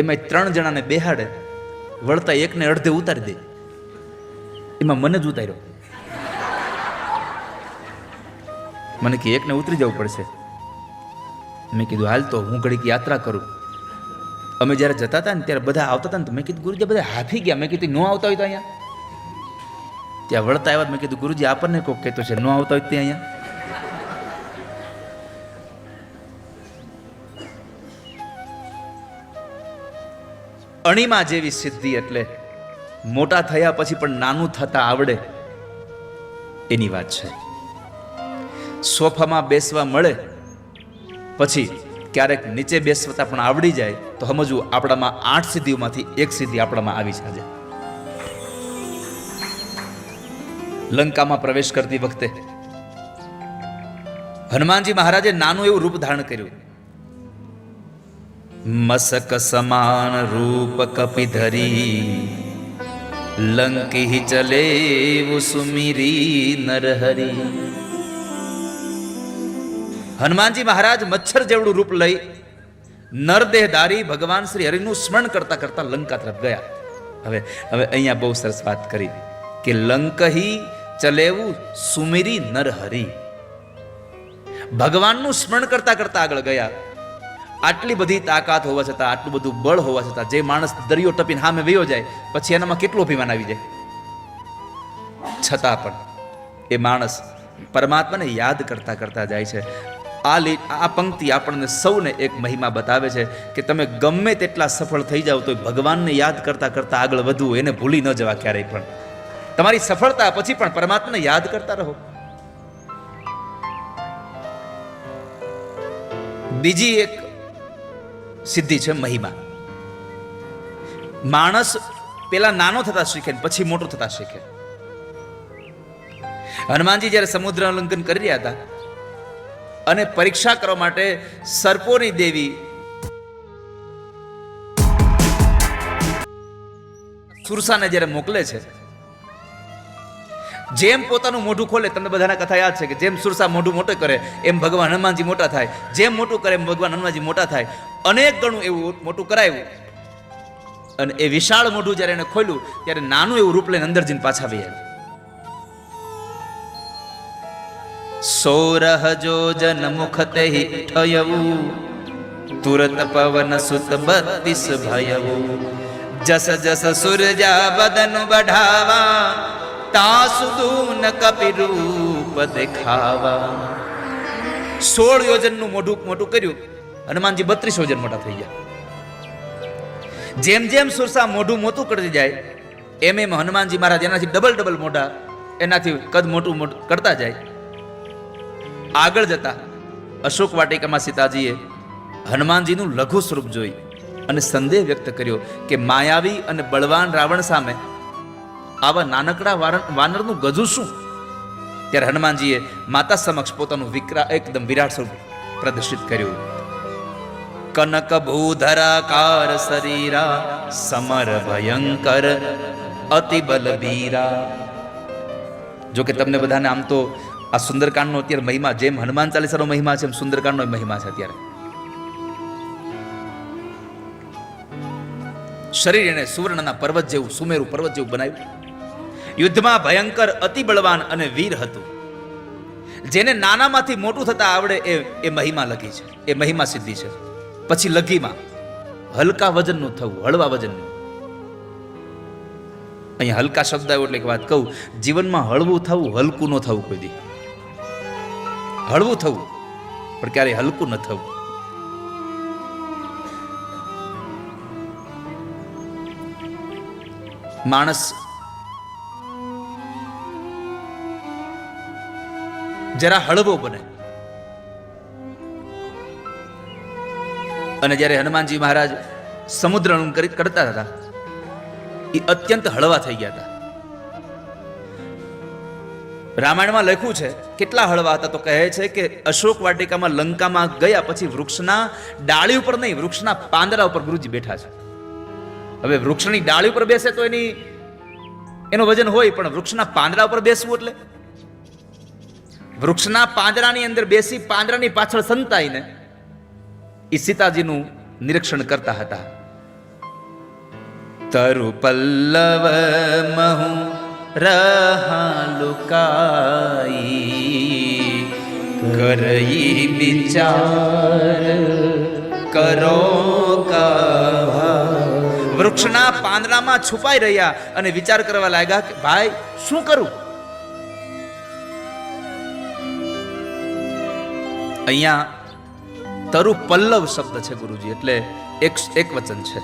એમાં 3 જણાને બેહાડે, વળતા એકને અડધે ઉતારી દે. એમાં મને જ ઉતાર્યો. મને કે એકને ઉતરી જવું પડશે. મેં કીધું હાલ તો હું ઘડીક યાત્રા કરું. અમે જ્યારે જતા હતા ને ત્યારે બધા આવતા હતા ને, તો મેં કીધું ગુરુજી બધા હાફી ગયા. મેં કીધું ન આવતા હોય તો અહીંયા ત્યાં વળતા આવ્યા, મેં કીધું ગુરુજી આપણને કોક કહેતો છે, ન આવતા હોય ત્યાં અહીંયા. અણીમાં જેવી સિદ્ધિ એટલે મોટા થયા પછી પણ નાનું થતા આવડે એની વાત છે. સોફામાં બેસવા મળે પછી ક્યારેક નીચે બેસતા પણ આવડી જાય તો સમજવું આપણામાં 8 સિદ્ધિઓમાંથી એક સિદ્ધિ આપણામાં આવી છે. આજે લંકામાં પ્રવેશ કરતી વખતે હનુમાનજી મહારાજે નાનું એવું રૂપ ધારણ કર્યું. મસક સમાન રૂપ કપિધરી લંકી ચલે સુમિરી નરહરી. હનુમાનજી મહારાજ મચ્છર જેવડું રૂપ લઈ નરદેહધારી ભગવાન શ્રી હરિનું સ્મરણ કરતા કરતા લંકા તરફ ગયા. હવે અહીંયા બહુ સરસ વાત કરી કે લંકહી ચલેવું સુમિરી નરહરી. ભગવાનનું સ્મરણ કરતા કરતા આગળ ગયા. આટલી બધી તાકાત હોવા છતાં, આટલું બધું બળ હોવા છતાં, જે માણસ દરિયો ટપીને સામે વયો જાય પછી એનામાં કેટલું અભિમાન આવી જાય, છતાં પણ એ માણસ પરમાત્માને યાદ કરતા કરતા જાય છે. આ પંક્તિ આપણને સૌને એક મહિમા બતાવે છે કે તમે ગમે તેટલા સફળ થઈ જાઓ તો ભગવાનને યાદ કરતા કરતા આગળ વધવું, એને ભૂલી ન જવા ક્યારેય પણ. તમારી સફળતા પછી પણ પરમાત્માને યાદ કરતા રહો. બીજી એક સિદ્ધિ છે મહિમા. માણસ પેલા નાનો થતા શીખે પછી મોટો થતા શીખે. હનુમાનજી જ્યારે સમુદ્ર ઉલ્લંઘન કરી રહ્યા હતા અને પરીક્ષા કરવા માટે સર્પોની દેવી સુરસાને જ્યારે મોકલે છે, જેમ પોતાનું મોઢું ખોલે, તમને બધાના કથા યાદ છે કે જેમ સુરસા મોઢું મોટું કરે એમ ભગવાન હનુમાનજી મોટા થાય, જેમ મોટું કરે એમ ભગવાન હનુમાનજી મોટા થાય. અનેક ગણું એવું મોટું કરાયું અને એ વિશાળ મોઢું જ્યારે એને ખોલ્યું ત્યારે નાનું એવું રૂપ લઈને અંદર જઈને પાછા વહ્યા. 16 જોજન મુખ તે થયું તુરત પવન સુત 32 ભયવું જસ જસ સૂરજા બદન બઢાવા તાસુદૂન કપિ રૂપ દેખાવા. 16 યોજનનું મોઢું મોટું કર્યું. હનુમાનજી 32 યોજન મોટા થઈ ગયા. જેમ જેમ સુરસા મોઢું મોટું કરતી જાય એમ એમ હનુમાનજી મહારાજ એનાથી ડબલ મોઢા, એનાથી કદ મોટું કરતા જાય. આગળ જતા અશોક વાટિકામાં સીતાજીએ હનુમાનજીનું લઘુ સ્વરૂપ જોઈ અને સંદેહ વ્યક્ત કર્યો કે માયાવી અને બળવાન રાવણ સામે આવા નાનકડા વાનરનું ગજુ શું? ત્યારે હનુમાનજીએ માતા સમક્ષ પોતાનું એકદમ વિરાટ સ્વરૂપ પ્રદર્શિત કર્યું. કનક ભૂધરાકાર શરીરા સમર ભયંકર અતિ બલબીરા. જો કે તમને બધાને આમ તો આ સુંદરકાંડનો અત્યારે મહિમા, જેમ હનુમાન ચાલીસાનો મહિમા છે એમ સુંદરકાંડનો મહિમા છે. અત્યારે શરીર એને સુવર્ણના પર્વત જેવું, સુમેરુ પર્વત જેવું બનાવ્યું. યુદ્ધમાં ભયંકર અતિ બળવાન અને વીર હતું. જેને નાનામાંથી મોટું થતા આવડે એ મહિમા લખી છે, એ મહિમા સિદ્ધિ છે. પછી લઘીમાં હલકા વજનનું થવું, હળવા વજનનું. અહીંયા હલકા શબ્દ આવ્યો એટલે એક વાત કહું, જીવનમાં હળવું થવું, હલકું ન થવું. કોઈ દી હળવું થવું પણ ક્યારેય હલકું ન થવું. માણસ જરા હળવો બને. અને જ્યારે હનુમાનજી મહારાજ સમુદ્ર કરતા હતા એ અત્યંત હળવા થઈ ગયા હતા. રામાયણમાં લખ્યું છે કેટલા હળવા હતા, તો કહે છે કે અશોક વાટિકામાં લંકામાં ગયા પછી વૃક્ષના ડાળી ઉપર નહીં, વૃક્ષના પાંદડા ઉપર ગુરુજી બેઠા છે. હવે વૃક્ષની ડાળી ઉપર બેસે તો એનું વજન હોય, પણ વૃક્ષના પાંદડા ઉપર બેસવું એટલે વૃક્ષના પાંદડાની અંદર બેસી પાંદડાની પાછળ સંતાઈને એ સીતાજીનું નિરીક્ષણ કરતા હતા. તરુ પલ્લવ મહુ રહાલુકાઈ કરઈ વિચાર કરો કા. વૃક્ષના પાંદડામાં છુપાઈ રહ્યા અને વિચાર કરવા લાગ્યા કે ભાઈ શું કરું. અહીંયા તરુ પલ્લવ શબ્દ છે ગુરુજી, એટલે એક વચન છે.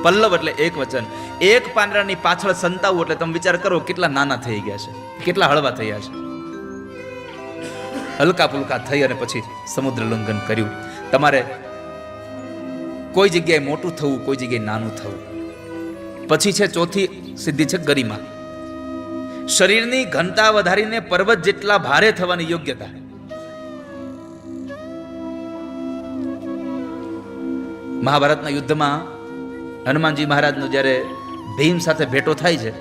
પલ્લવ એટલે એક વચન. એક પાંદડાની પાછળ સંતાવું એટલે તમે વિચાર કરો કેટલા નાના થઈ ગયા છે, કેટલા હળવા થયા છે. હલકા પુલકા થઈ અને પછી સમુદ્ર લંઘન કર્યું. તમારે કોઈ જગ્યાએ મોટું થવું, કોઈ જગ્યાએ નાનું થવું. પછી છે ચોથી સિદ્ધિ છે ગરિમા. શરીરની ઘનતા વધારીને પર્વત જેટલા ભારે થવાની યોગ્યતા. મહાભારતના યુદ્ધમાં હનુમાનજી મહારાજનો જ્યારે ભીમ સાથે ભેટો થાય છે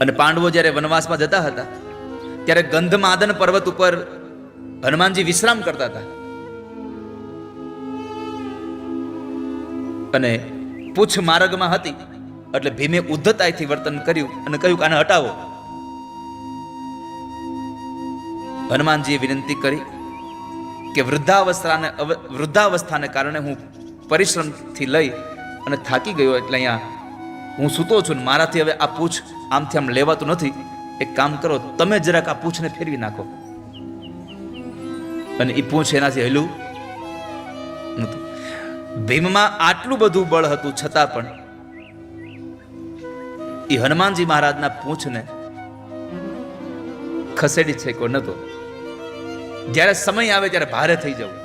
અને પાંડવો જ્યારે વનવાસમાં જતા હતા ત્યારે ગંધમાદન પર્વત ઉપર હનુમાનજી વિશ્રામ કરતા હતા અને પૂછ માર્ગમાં હતી એટલે ભીમે ઉદ્ધતાઈથી વર્તન કર્યું અને કહ્યું કે આને હટાવો. હનુમાનજીએ વિનંતી કરી કે વૃદ્ધાવસ્થાને કારણે હું પરિશ્રમથી લઈ અને થાકી ગયો એટલે અહીંયા હું સૂતો છું ને મારાથી હવે આ પૂછ આમથી આમ લેવાતું નથી. એક કામ કરો, તમે જરાક આ પૂછને ફેરવી નાખો. અને એ પૂછ એનાથી હલ્યું નહોતું. ભીમમાં આટલું બધું બળ હતું છતાં પણ એ હનુમાનજી મહારાજના પૂંછને ખસેડી શક્યો નતો. જ્યારે સમય આવે ત્યારે ભારે થઈ જવું,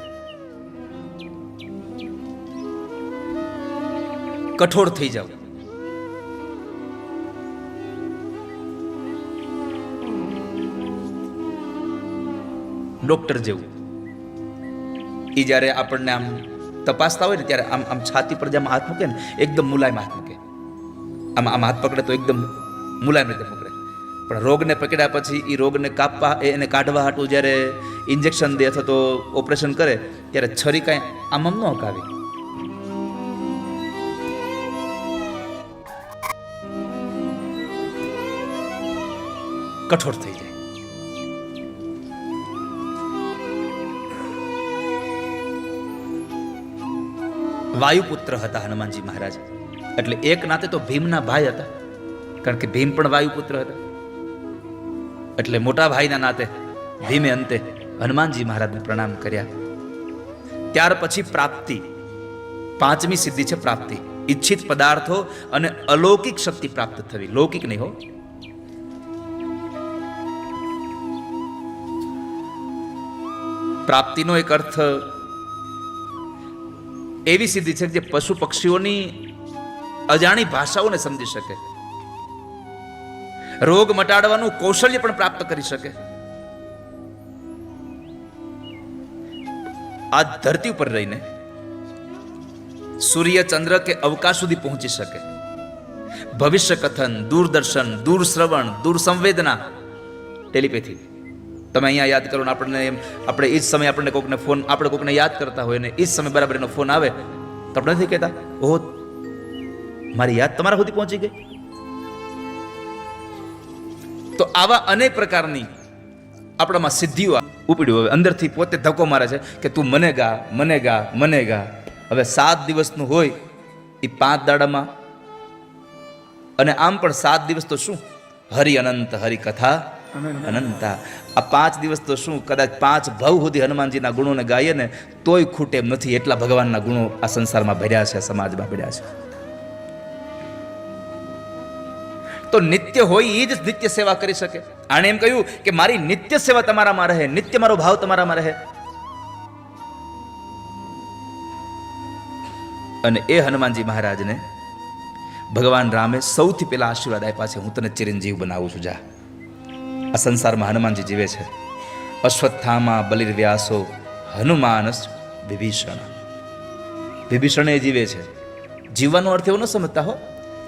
કઠોર થઈ જવું. ડોક્ટર જેવું. એ જ્યારે આપણને આમ તપાસતા હોય ને ત્યારે આમ આમ છાતી પર જેમ હાથ મૂકે ને એકદમ મુલાયમ હાથ મૂકે. આમ હાથ પકડે તો એકદમ મુલાયમ રીતે પકડે. પણ રોગને પકડ્યા પછી એ રોગને કાપવા, એને કાઢવા હાટું જ્યારે ઇન્જેક્શન દે અથવા તો ઓપરેશન કરે ત્યારે છરી કાંઈ આમ ન હકાવી. કઠોર થઈ જાય. વાયુપુત્ર હતા હનુમાનજી મહારાજ, એટલે એક નાતે તો ભીમના ભાઈ હતા, કારણ કે ભીમ પણ વાયુપુત્ર હતા. એટલે મોટા ભાઈના નાતે ભીમે અંતે હનુમાનજી મહારાજને પ્રણામ કર્યા. ત્યાર પછી પ્રાપ્તિ, પાંચમી સિદ્ધિ છે પ્રાપ્તિ. ઈચ્છિત પદાર્થો અને અલૌકિક શક્તિ પ્રાપ્ત થવી, લૌકિક નહીં હો. પ્રાપ્તિનો એક અર્થ એવી સિદ્ધિ છે જે પશુ પક્ષીઓની અજાણી ભાષાઓને સમજી શકે, રોગ મટાડવાનું કૌશલ્ય પણ પ્રાપ્ત કરી શકે. આ ધરતી ઉપર રહીને સૂર્ય, ચંદ્ર કે અવકાશ સુધી પહોંચી શકે. ભવિષ્ય કથન, દૂરદર્શન, દૂરશ્રવણ, દૂરસંવેદના, ટેલિપેથી. તમે અહીંયા યાદ કરો ને આપણે એ જ સમયે આપણને કોઈકને ફોન, આપણે કોઈકને યાદ કરતા હોય ને એ જ સમય બરાબર એનો ફોન આવે તો આપણે નથી કહેતા ઓહો મારી યાદ તમારા સુધી પહોંચી ગઈ. તો આવા અનેક પ્રકારની આપણામાં સિદ્ધિઓ ઉપડ્યું. હવે અંદરથી પોતે ધક્કો મારે છે કે તું મને ગા, મને ગા, મને ગા. હવે 7 દિવસનું હોય એ 5 દાડામાં, અને આમ પણ 7 દિવસ તો શું હરિ અનંત, હરિ કથા અનંતા. આ 5 દિવસ તો શું કદાચ 5 ભવ સુધી હનુમાનજીના ગુણોને ગાઈએ ને તોય ખૂટે એમ નથી. એટલા ભગવાનના ગુણો આ સંસારમાં ભર્યા છે, સમાજમાં ભર્યા છે. તો નિત્ય હોય એ જ નિત્ય સેવા કરી શકે. આણે એમ કહ્યું કે મારી નિત્ય સેવા તમારામાં રહે, નિત્ય મારો ભાવ તમારામાં રહે. અને એ હનુમાનજી મહારાજને ભગવાન રામે સૌથી પહેલા આશીર્વાદ આપ્યા છે, હું તને ચિરંજીવ બનાવું છું, જા. આ સંસારમાં હનુમાનજી જીવે છે. અશ્વત્થામા બલિર્વ્યાસો હનુમાનસ વિભીષણ. વિભીષણ એ જીવે છે. જીવવાનો અર્થ એવો ન સમજતા હો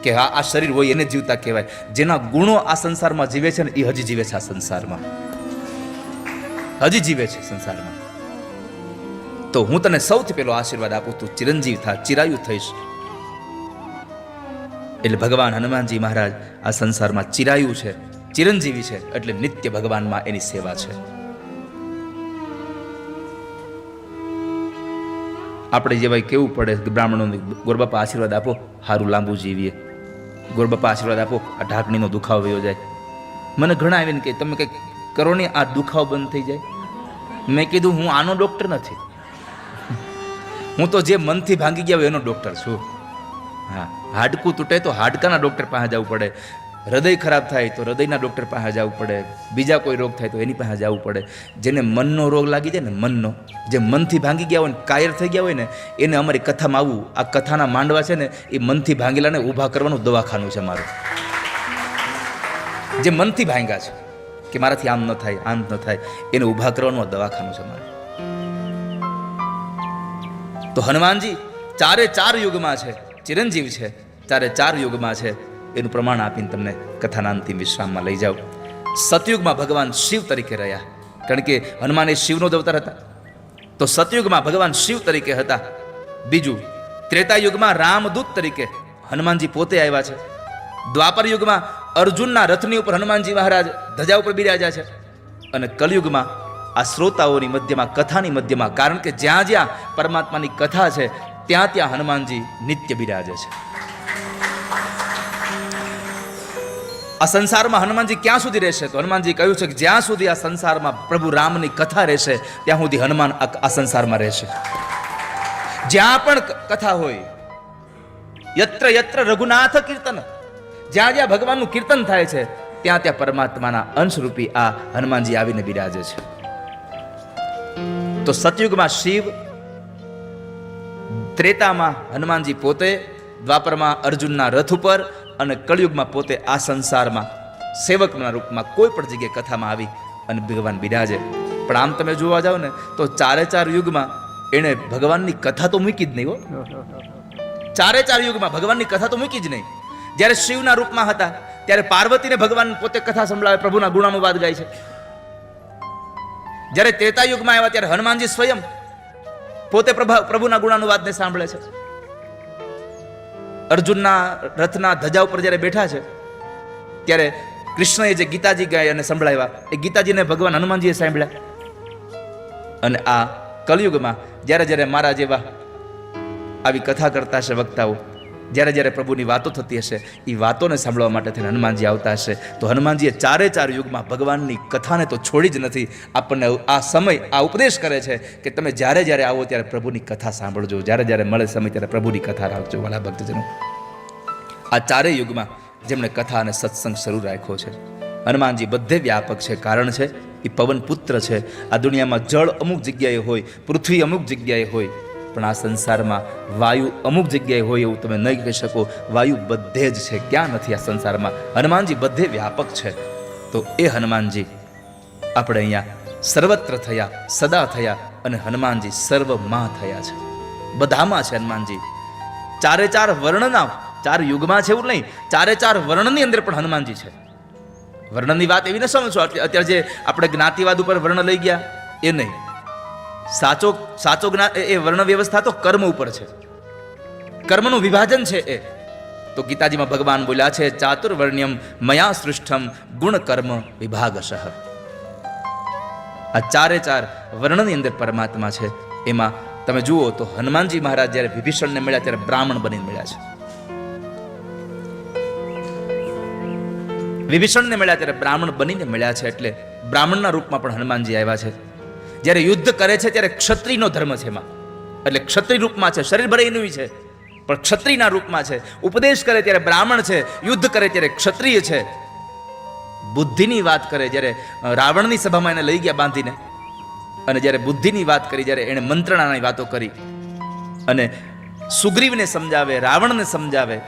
કે હા આ શરીર હોય એને જીવતા કહેવાય. જેના ગુણો આ સંસારમાં જીવે છે ને એ હજી જીવે છે. આ સંસારમાં હજી જીવે છે સંસારમાં. તો હું તને સૌથી પહેલો આશીર્વાદ આપું, તું ચિરંજીવ થા, ચિરાયુ થઈશ. એટલે ભગવાન હનુમાનજી મહારાજ આ સંસારમાં ચિરાયુ છે, ચિરંજીવી છે, એટલે નિત્ય ભગવાનમાં એની સેવા છે. આપણે જેવાય કેવું પડે કે બ્રાહ્મણોને ગોરબાપા આશીર્વાદ આપો, સારું લાંબુ જીવીએ, ગોરબાપા આશીર્વાદ આપો, આ ઢાંકણીનો દુખાવો વયો જાય. મને ઘણા આવીને કે તમે કંઈક કરો ને આ દુખાવો બંધ થઈ જાય. મેં કીધું હું આનો ડૉક્ટર નથી, હું તો જે મનથી ભાંગી ગયા હોય એનો ડૉક્ટર છું. હા, હાડકું તૂટે તો હાડકાના ડૉક્ટર પાસે જવું પડે, હૃદય ખરાબ થાય તો હૃદયના ડૉક્ટર પાસે જવું પડે, બીજા કોઈ રોગ થાય તો એની પાસે જવું પડે. જેને મનનો રોગ લાગી જાય ને, મનનો, જે મનથી ભાંગી ગયા હોય ને, કાયર થઈ ગયા હોય ને, એને અમારી કથામાં આવવું. આ કથાના માંડવા છે ને એ મનથી ભાંગેલાને ઊભા કરવાનું દવાખાનું છે મારું. જે મનથી ભાંગ્યા છે કે મારાથી આમ ન થાય, આમ ન થાય, એને ઊભા કરવાનું આ દવાખાનું છે મારું. તો હનુમાનજી ચારે ચાર યુગમાં છે, ચિરંજીવ છે, ચારે ચાર યુગમાં છે. એનું પ્રમાણ આપીને તમને કથાના અંતિમ વિશ્રામમાં લઈ જાઓ. સતયુગમાં ભગવાન શિવ તરીકે રહ્યા, કારણ કે હનુમાન એ શિવનો જ અવતાર હતા, તો સતયુગમાં ભગવાન શિવ તરીકે હતા. બીજું, ત્રેતાયુગમાં રામદૂત તરીકે હનુમાનજી પોતે આવ્યા છે. દ્વાપર યુગમાં અર્જુનના રથની ઉપર હનુમાનજી મહારાજ ધજા ઉપર બિરાજ્યા છે. અને કલયુગમાં આ શ્રોતાઓની મધ્યમાં, કથાની મધ્યમાં, કારણ કે જ્યાં જ્યાં પરમાત્માની કથા છે ત્યાં ત્યાં હનુમાનજી નિત્ય બિરાજે છે. આ સંસારમાં હનુમાનજી ક્યાં સુધી રહેશે? તો હનુમાનજી કહ્યું છે કે જ્યાં સુધી આ સંસારમાં પ્રભુ રામની કથા રહેશે ત્યાં સુધી હનુમાન આ સંસારમાં રહેશે. જ્યાં પણ કથા હોય, યત્ર યત્ર રઘુનાથ કીર્તન, જ્યાં જ્યાં ભગવાનનું કીર્તન થાય છે ત્યાં ત્યાં પરમાત્માના અંશરૂપી આ હનુમાનજી આવીને બિરાજે છે. તો સતયુગમાં શિવ, ત્રેતામાં હનુમાનજી પોતે, દ્વાપરમાં અર્જુનના રથ ઉપર, અને કળિયુગમાં પોતે આ સંસારમાં સેવકના રૂપમાં કોઈ પણ જગ્યાએ કથામાં આવી અને ભગવાન બિરાજે. પણ આમ તમે જોવા જાઓ ને તો ચારે ચાર યુગમાં એણે ભગવાનની કથા તો મૂકી જ નહીં હો. ચારે ચાર યુગમાં ભગવાનની કથા તો મૂકી જ નહીં. જ્યારે શિવના રૂપમાં હતા ત્યારે પાર્વતીને ભગવાન પોતે કથા સંભળાવે, પ્રભુના ગુણાનુવાદ ગાય છે. જ્યારે ત્રેતા યુગમાં આવ્યા ત્યારે હનુમાનજી સ્વયં પોતે પ્રભુના ગુણાનુવાદને સાંભળે છે. અર્જુનના રથના ધજા ઉપર જ્યારે બેઠા છે ત્યારે કૃષ્ણએ જે ગીતાજી ગાય અને સંભળાવ્યા એ ગીતાજીને ભગવાન હનુમાનજીએ સાંભળ્યા. અને આ કલયુગમાં જ્યારે જ્યારે મારા જેવા આવી કથા કરતા હશે વક્તાઓ, જ્યારે જ્યારે પ્રભુની વાતો થતી હશે એ વાતોને સાંભળવા માટે થઈને હનુમાનજી આવતા હશે. તો હનુમાનજીએ ચારે ચાર યુગમાં ભગવાનની કથાને તો છોડી જ નથી. આપણને આ સમય આ ઉપદેશ કરે છે કે તમે જ્યારે જ્યારે આવો ત્યારે પ્રભુની કથા સાંભળજો, જ્યારે જ્યારે મળે સમય ત્યારે પ્રભુની કથા રાખજો. વાલા ભક્તજનો, આ ચારેય યુગમાં જેમણે કથા અને સત્સંગ શરૂ રાખ્યો છે, હનુમાનજી બધે વ્યાપક છે. કારણ છે એ પવન પુત્ર છે. આ દુનિયામાં જળ અમુક જગ્યાએ હોય, પૃથ્વી અમુક જગ્યાએ હોય, પણ આ સંસારમાં વાયુ અમુક જગ્યાએ હોય એવું તમે નહીં કહી શકો. વાયુ બધે જ છે, ક્યાં નથી આ સંસારમાં. હનુમાનજી બધે વ્યાપક છે. તો એ હનુમાનજી આપણે અહીંયા સર્વત્ર થયા, સદા થયા, અને હનુમાનજી સર્વમાં થયા છે, બધામાં છે હનુમાનજી. ચારે ચાર વર્ણના, ચાર યુગમાં છે એવું નહીં, ચારે ચાર વર્ણની અંદર પણ હનુમાનજી છે. વર્ણની વાત એવી ન સમજો અત્યારે જે આપણે જ્ઞાતિવાદ ઉપર વર્ણ લઈ ગયા એ નહીં. સાચો જ્ઞાન એ વર્ણ વ્યવસ્થા તો કર્મ ઉપર છે, કર્મનું વિભાજન છે એ. તો ગીતાજીમાં ભગવાન બોલ્યા છે, ચાતુર્વર્ણ્યમ મયા સૃષ્ટમ ગુણ કર્મ વિભાગશઃ. આ ચારે ચાર વર્ણની અંદર પરમાત્મા છે. એમાં તમે જુઓ તો હનુમાનજી મહારાજ જ્યારે વિભીષણને મળ્યા ત્યારે બ્રાહ્મણ બનીને મળ્યા છે. વિભીષણને મળ્યા ત્યારે બ્રાહ્મણ બનીને મળ્યા છે. એટલે બ્રાહ્મણના રૂપમાં પણ હનુમાનજી આવ્યા છે. જ્યારે યુદ્ધ કરે છે ત્યારે ક્ષત્રિયનો ધર્મ છે એમાં, એટલે ક્ષત્રિય રૂપમાં છે. શરીર ભરે એનું છે પણ ક્ષત્રિયના રૂપમાં છે. ઉપદેશ કરે ત્યારે બ્રાહ્મણ છે, યુદ્ધ કરે ત્યારે ક્ષત્રિય છે. બુદ્ધિની વાત કરે, જ્યારે રાવણની સભામાં એને લઈ ગયા બાંધીને, અને જ્યારે બુદ્ધિની વાત કરી, જ્યારે એણે મંત્રણાની વાતો કરી અને સુગ્રીવને સમજાવે, રાવણને સમજાવે,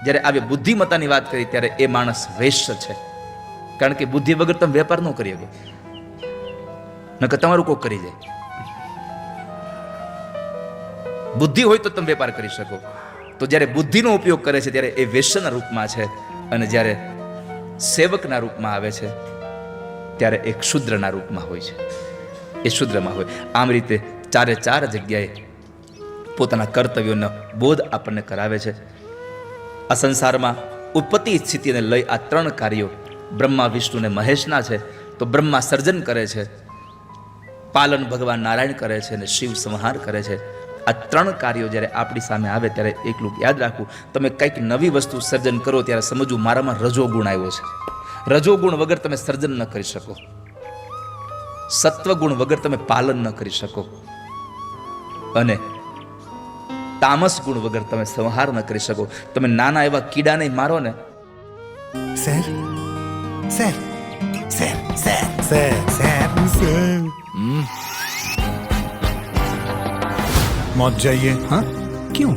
જ્યારે આવી બુદ્ધિમત્તાની વાત કરી ત્યારે એ માણસ વેશ્ય છે. કારણ કે બુદ્ધિ વગર તમે વેપાર ન કરી શકો, નકર તમારું કોક કરી જાય. બુદ્ધિ હોય તો તમે વેપાર કરી શકો. તો જ્યારે બુદ્ધિનો ઉપયોગ કરે છે ત્યારે એ વેશ્યના રૂપમાં છે, અને જ્યારે સેવકના રૂપમાં આવે છે ત્યારે એક શૂદ્રના રૂપમાં હોય છે, એ શૂદ્રમાં હોય. આમ રીતે ચારે ચાર જગ્યાએ પોતાના કર્તવ્યોનો બોધ આપણને કરાવે છે. આ સંસારમાં ઉત્પત્તિ સ્થિતિને લઈ આ ત્રણ કાર્યો બ્રહ્મા, વિષ્ણુ અને મહેશના છે. તો બ્રહ્મા સર્જન કરે છે, પાલન ભગવાન નારાયણ કરે છે, અને શિવ સંહાર કરે છે. આ ત્રણ કાર્યો જ્યારે આપણી સામે આવે ત્યારે એકલું યાદ રાખવું, તમે કંઈક નવી વસ્તુ સર્જન કરો ત્યારે સમજવું મારામાં રજોગુણ આવ્યો છે. રજોગુણ વગર તમે સર્જન ન કરી શકો, સત્વગુણ વગર તમે પાલન ન કરી શકો, અને તામસ ગુણ વગર તમે સંહાર ન કરી શકો. તમે નાના એવા કીડાને મારો ને, sir sir sir sir sir sir sir मौत जाइए. हाँ क्यों?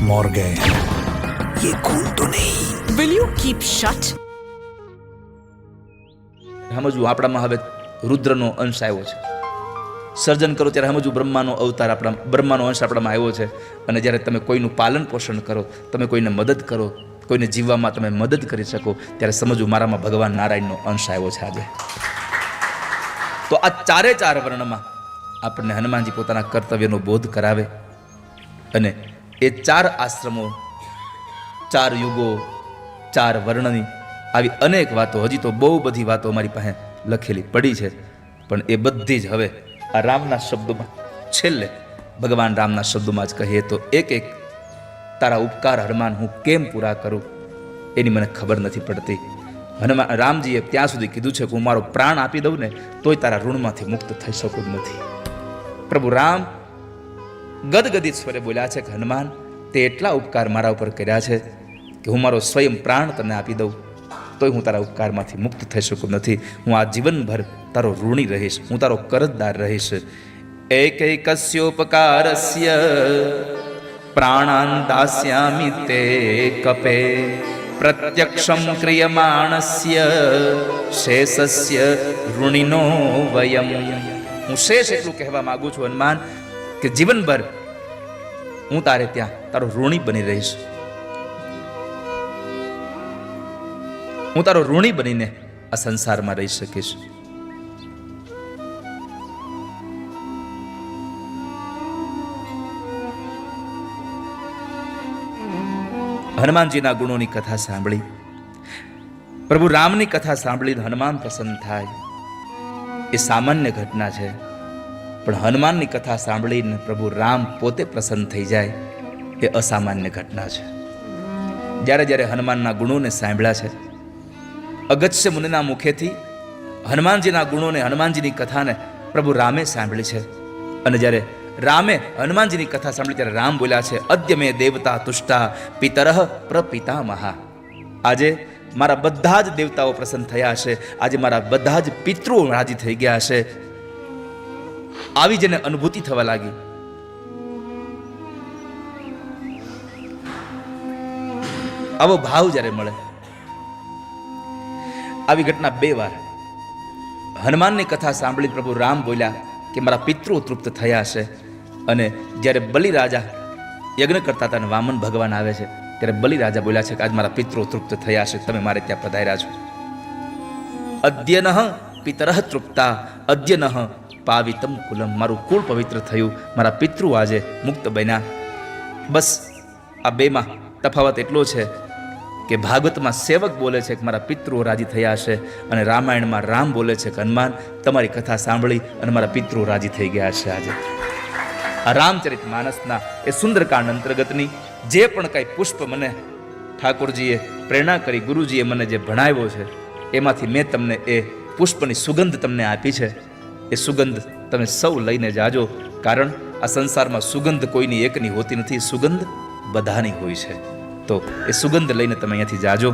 मर गए. ये खून तो नहीं. Will you keep shut? સમજવું આપણામાં હવે રુદ્રનો અંશ આવ્યો છે. સર્જન કરો ત્યારે સમજવું બ્રહ્માનો અવતાર આપણા, બ્રહ્માનો અંશ આપણામાં આવ્યો છે. અને જ્યારે તમે કોઈનું પાલન પોષણ કરો, તમે કોઈને મદદ કરો, કોઈને જીવવામાં તમે મદદ કરી શકો, ત્યારે સમજવું મારામાં ભગવાન નારાયણનો અંશ આવ્યો છે આજે. તો આ ચારે ચાર વર્ણમાં આપણને હનુમાનજી પોતાના કર્તવ્યનો બોધ કરાવે, અને એ ચાર આશ્રમો, ચાર યુગો, ચાર વર્ણની આવી અનેક વાતો, હજી તો બહુ બધી વાતો અમારી પાસે લખેલી પડી છે, પણ એ બધી જ હવે આ રામના શબ્દોમાં, છેલ્લે ભગવાન રામના શબ્દોમાં જ કહીએ તો એક એક તારા ઉપકાર હનુમાન હું કેમ પૂરા કરું એની મને ખબર નથી પડતી. હનુમાન રામજીએ ત્યાં સુધી કીધું છે કે હું મારો પ્રાણ આપી દઉં ને તોય તારા ઋણમાંથી મુક્ત થઈ શકું જ નથી. પ્રભુ રામ ગદગદિત સ્વરે બોલ્યા છે કે હનુમાન, તે એટલા ઉપકાર મારા ઉપર કર્યા છે કે હું મારો સ્વયં પ્રાણ તને આપી દઉં તોય હું તારા ઉપકારમાંથી મુક્ત થઈ શકું નથી. હું આ જીવનભર તારો ઋણી રહીશ, હું તારો કરજદાર રહીશ. એકૈકસ્યોપકારસ્ય પ્રાણાન દાસ્યામિ તે કપે પ્રત્યક્ષમ ક્રિયમાણસ્ય શેષસ્ય ઋણિનો વયમ. હું શેષ એટલું કહેવા માંગુ છું હનુમાન કે જીવનભર હું તારે ત્યાં તારો ઋણી બની રહીશ. હું તારો ઋણી બનીને આ સંસારમાં રહી શકીશ. હનુમાનજીના ગુણોની કથા સાંભળી, પ્રભુ રામની કથા સાંભળીને હનુમાન પ્રસન્ન થાય એ સામાન્ય ઘટના છે, પણ હનુમાનની કથા સાંભળીને પ્રભુ રામ પોતે પ્રસન્ન થઈ જાય એ અસામાન્ય ઘટના છે. જ્યારે જ્યારે હનુમાનના ગુણોને સાંભળ્યા છે, અગસ્ત્ય મુનિના મુખેથી હનુમાનજીના ગુણોને, હનુમાનજીની કથાને પ્રભુ રામે સાંભળી છે, અને જ્યારે રામે હનુમાનજીની કથા સાંભળી ત્યારે રામ બોલ્યા છે, અદ્ય મે દેવતા તુષ્ટા પિતરઃ પ્રપિતામહા. આજે મારા બધા જ દેવતાઓ પ્રસન્ન થયા હશે, આજે મારા બધા જ પિતૃઓ રાજી થઈ ગયા હશે. આવી જેને અનુભૂતિ થવા લાગી. આવો ભાવ જ્યારે મળે, આવી ઘટના 2 વાર હનુમાનની કથા સાંભળી પ્રભુ રામ બોલ્યા કે મારા પિતૃઓ તૃપ્ત થયા હશે. અને જ્યારે બલિરાજા યજ્ઞ કરતા હતા અને વામન ભગવાન આવે છે ત્યારે બલિરાજા બોલ્યા છે કે આજ મારા પિતૃઓ તૃપ્ત થયા હશે, તમે મારે ત્યાં પધાર્યા છો. અદ્યનઃ પિતરઃ તૃપ્તા અદ્યનઃ પાવિતમ કુલમ. મારું કુળ પવિત્ર થયું, મારા પિતૃ આજે મુક્ત બન્યા. બસ આ 2માં તફાવત એટલો છે કે ભાગવતમાં સેવક બોલે છે કે મારા પિતૃઓ રાજી થયા હશે, અને રામાયણમાં રામ બોલે છે કે હનુમાન તમારી કથા સાંભળી અને મારા પિતૃઓ રાજી થઈ ગયા હશે. આજે આ રામચરિત માનસના એ સુંદરકાંડ અંતર્ગતની જે પણ કાંઈ પુષ્પ મને ઠાકોરજીએ પ્રેરણા કરી, ગુરુજીએ મને જે ભણાવ્યો છે, એમાંથી મેં તમને એ પુષ્પની સુગંધ તમને આપી છે. એ સુગંધ તમે સૌ લઈને જાજો, કારણ આ સંસારમાં સુગંધ કોઈની એકની હોતી નથી, સુગંધ બધાની હોય છે. તો એ સુગંધ લઈને તમે અહીંયાથી જાજો.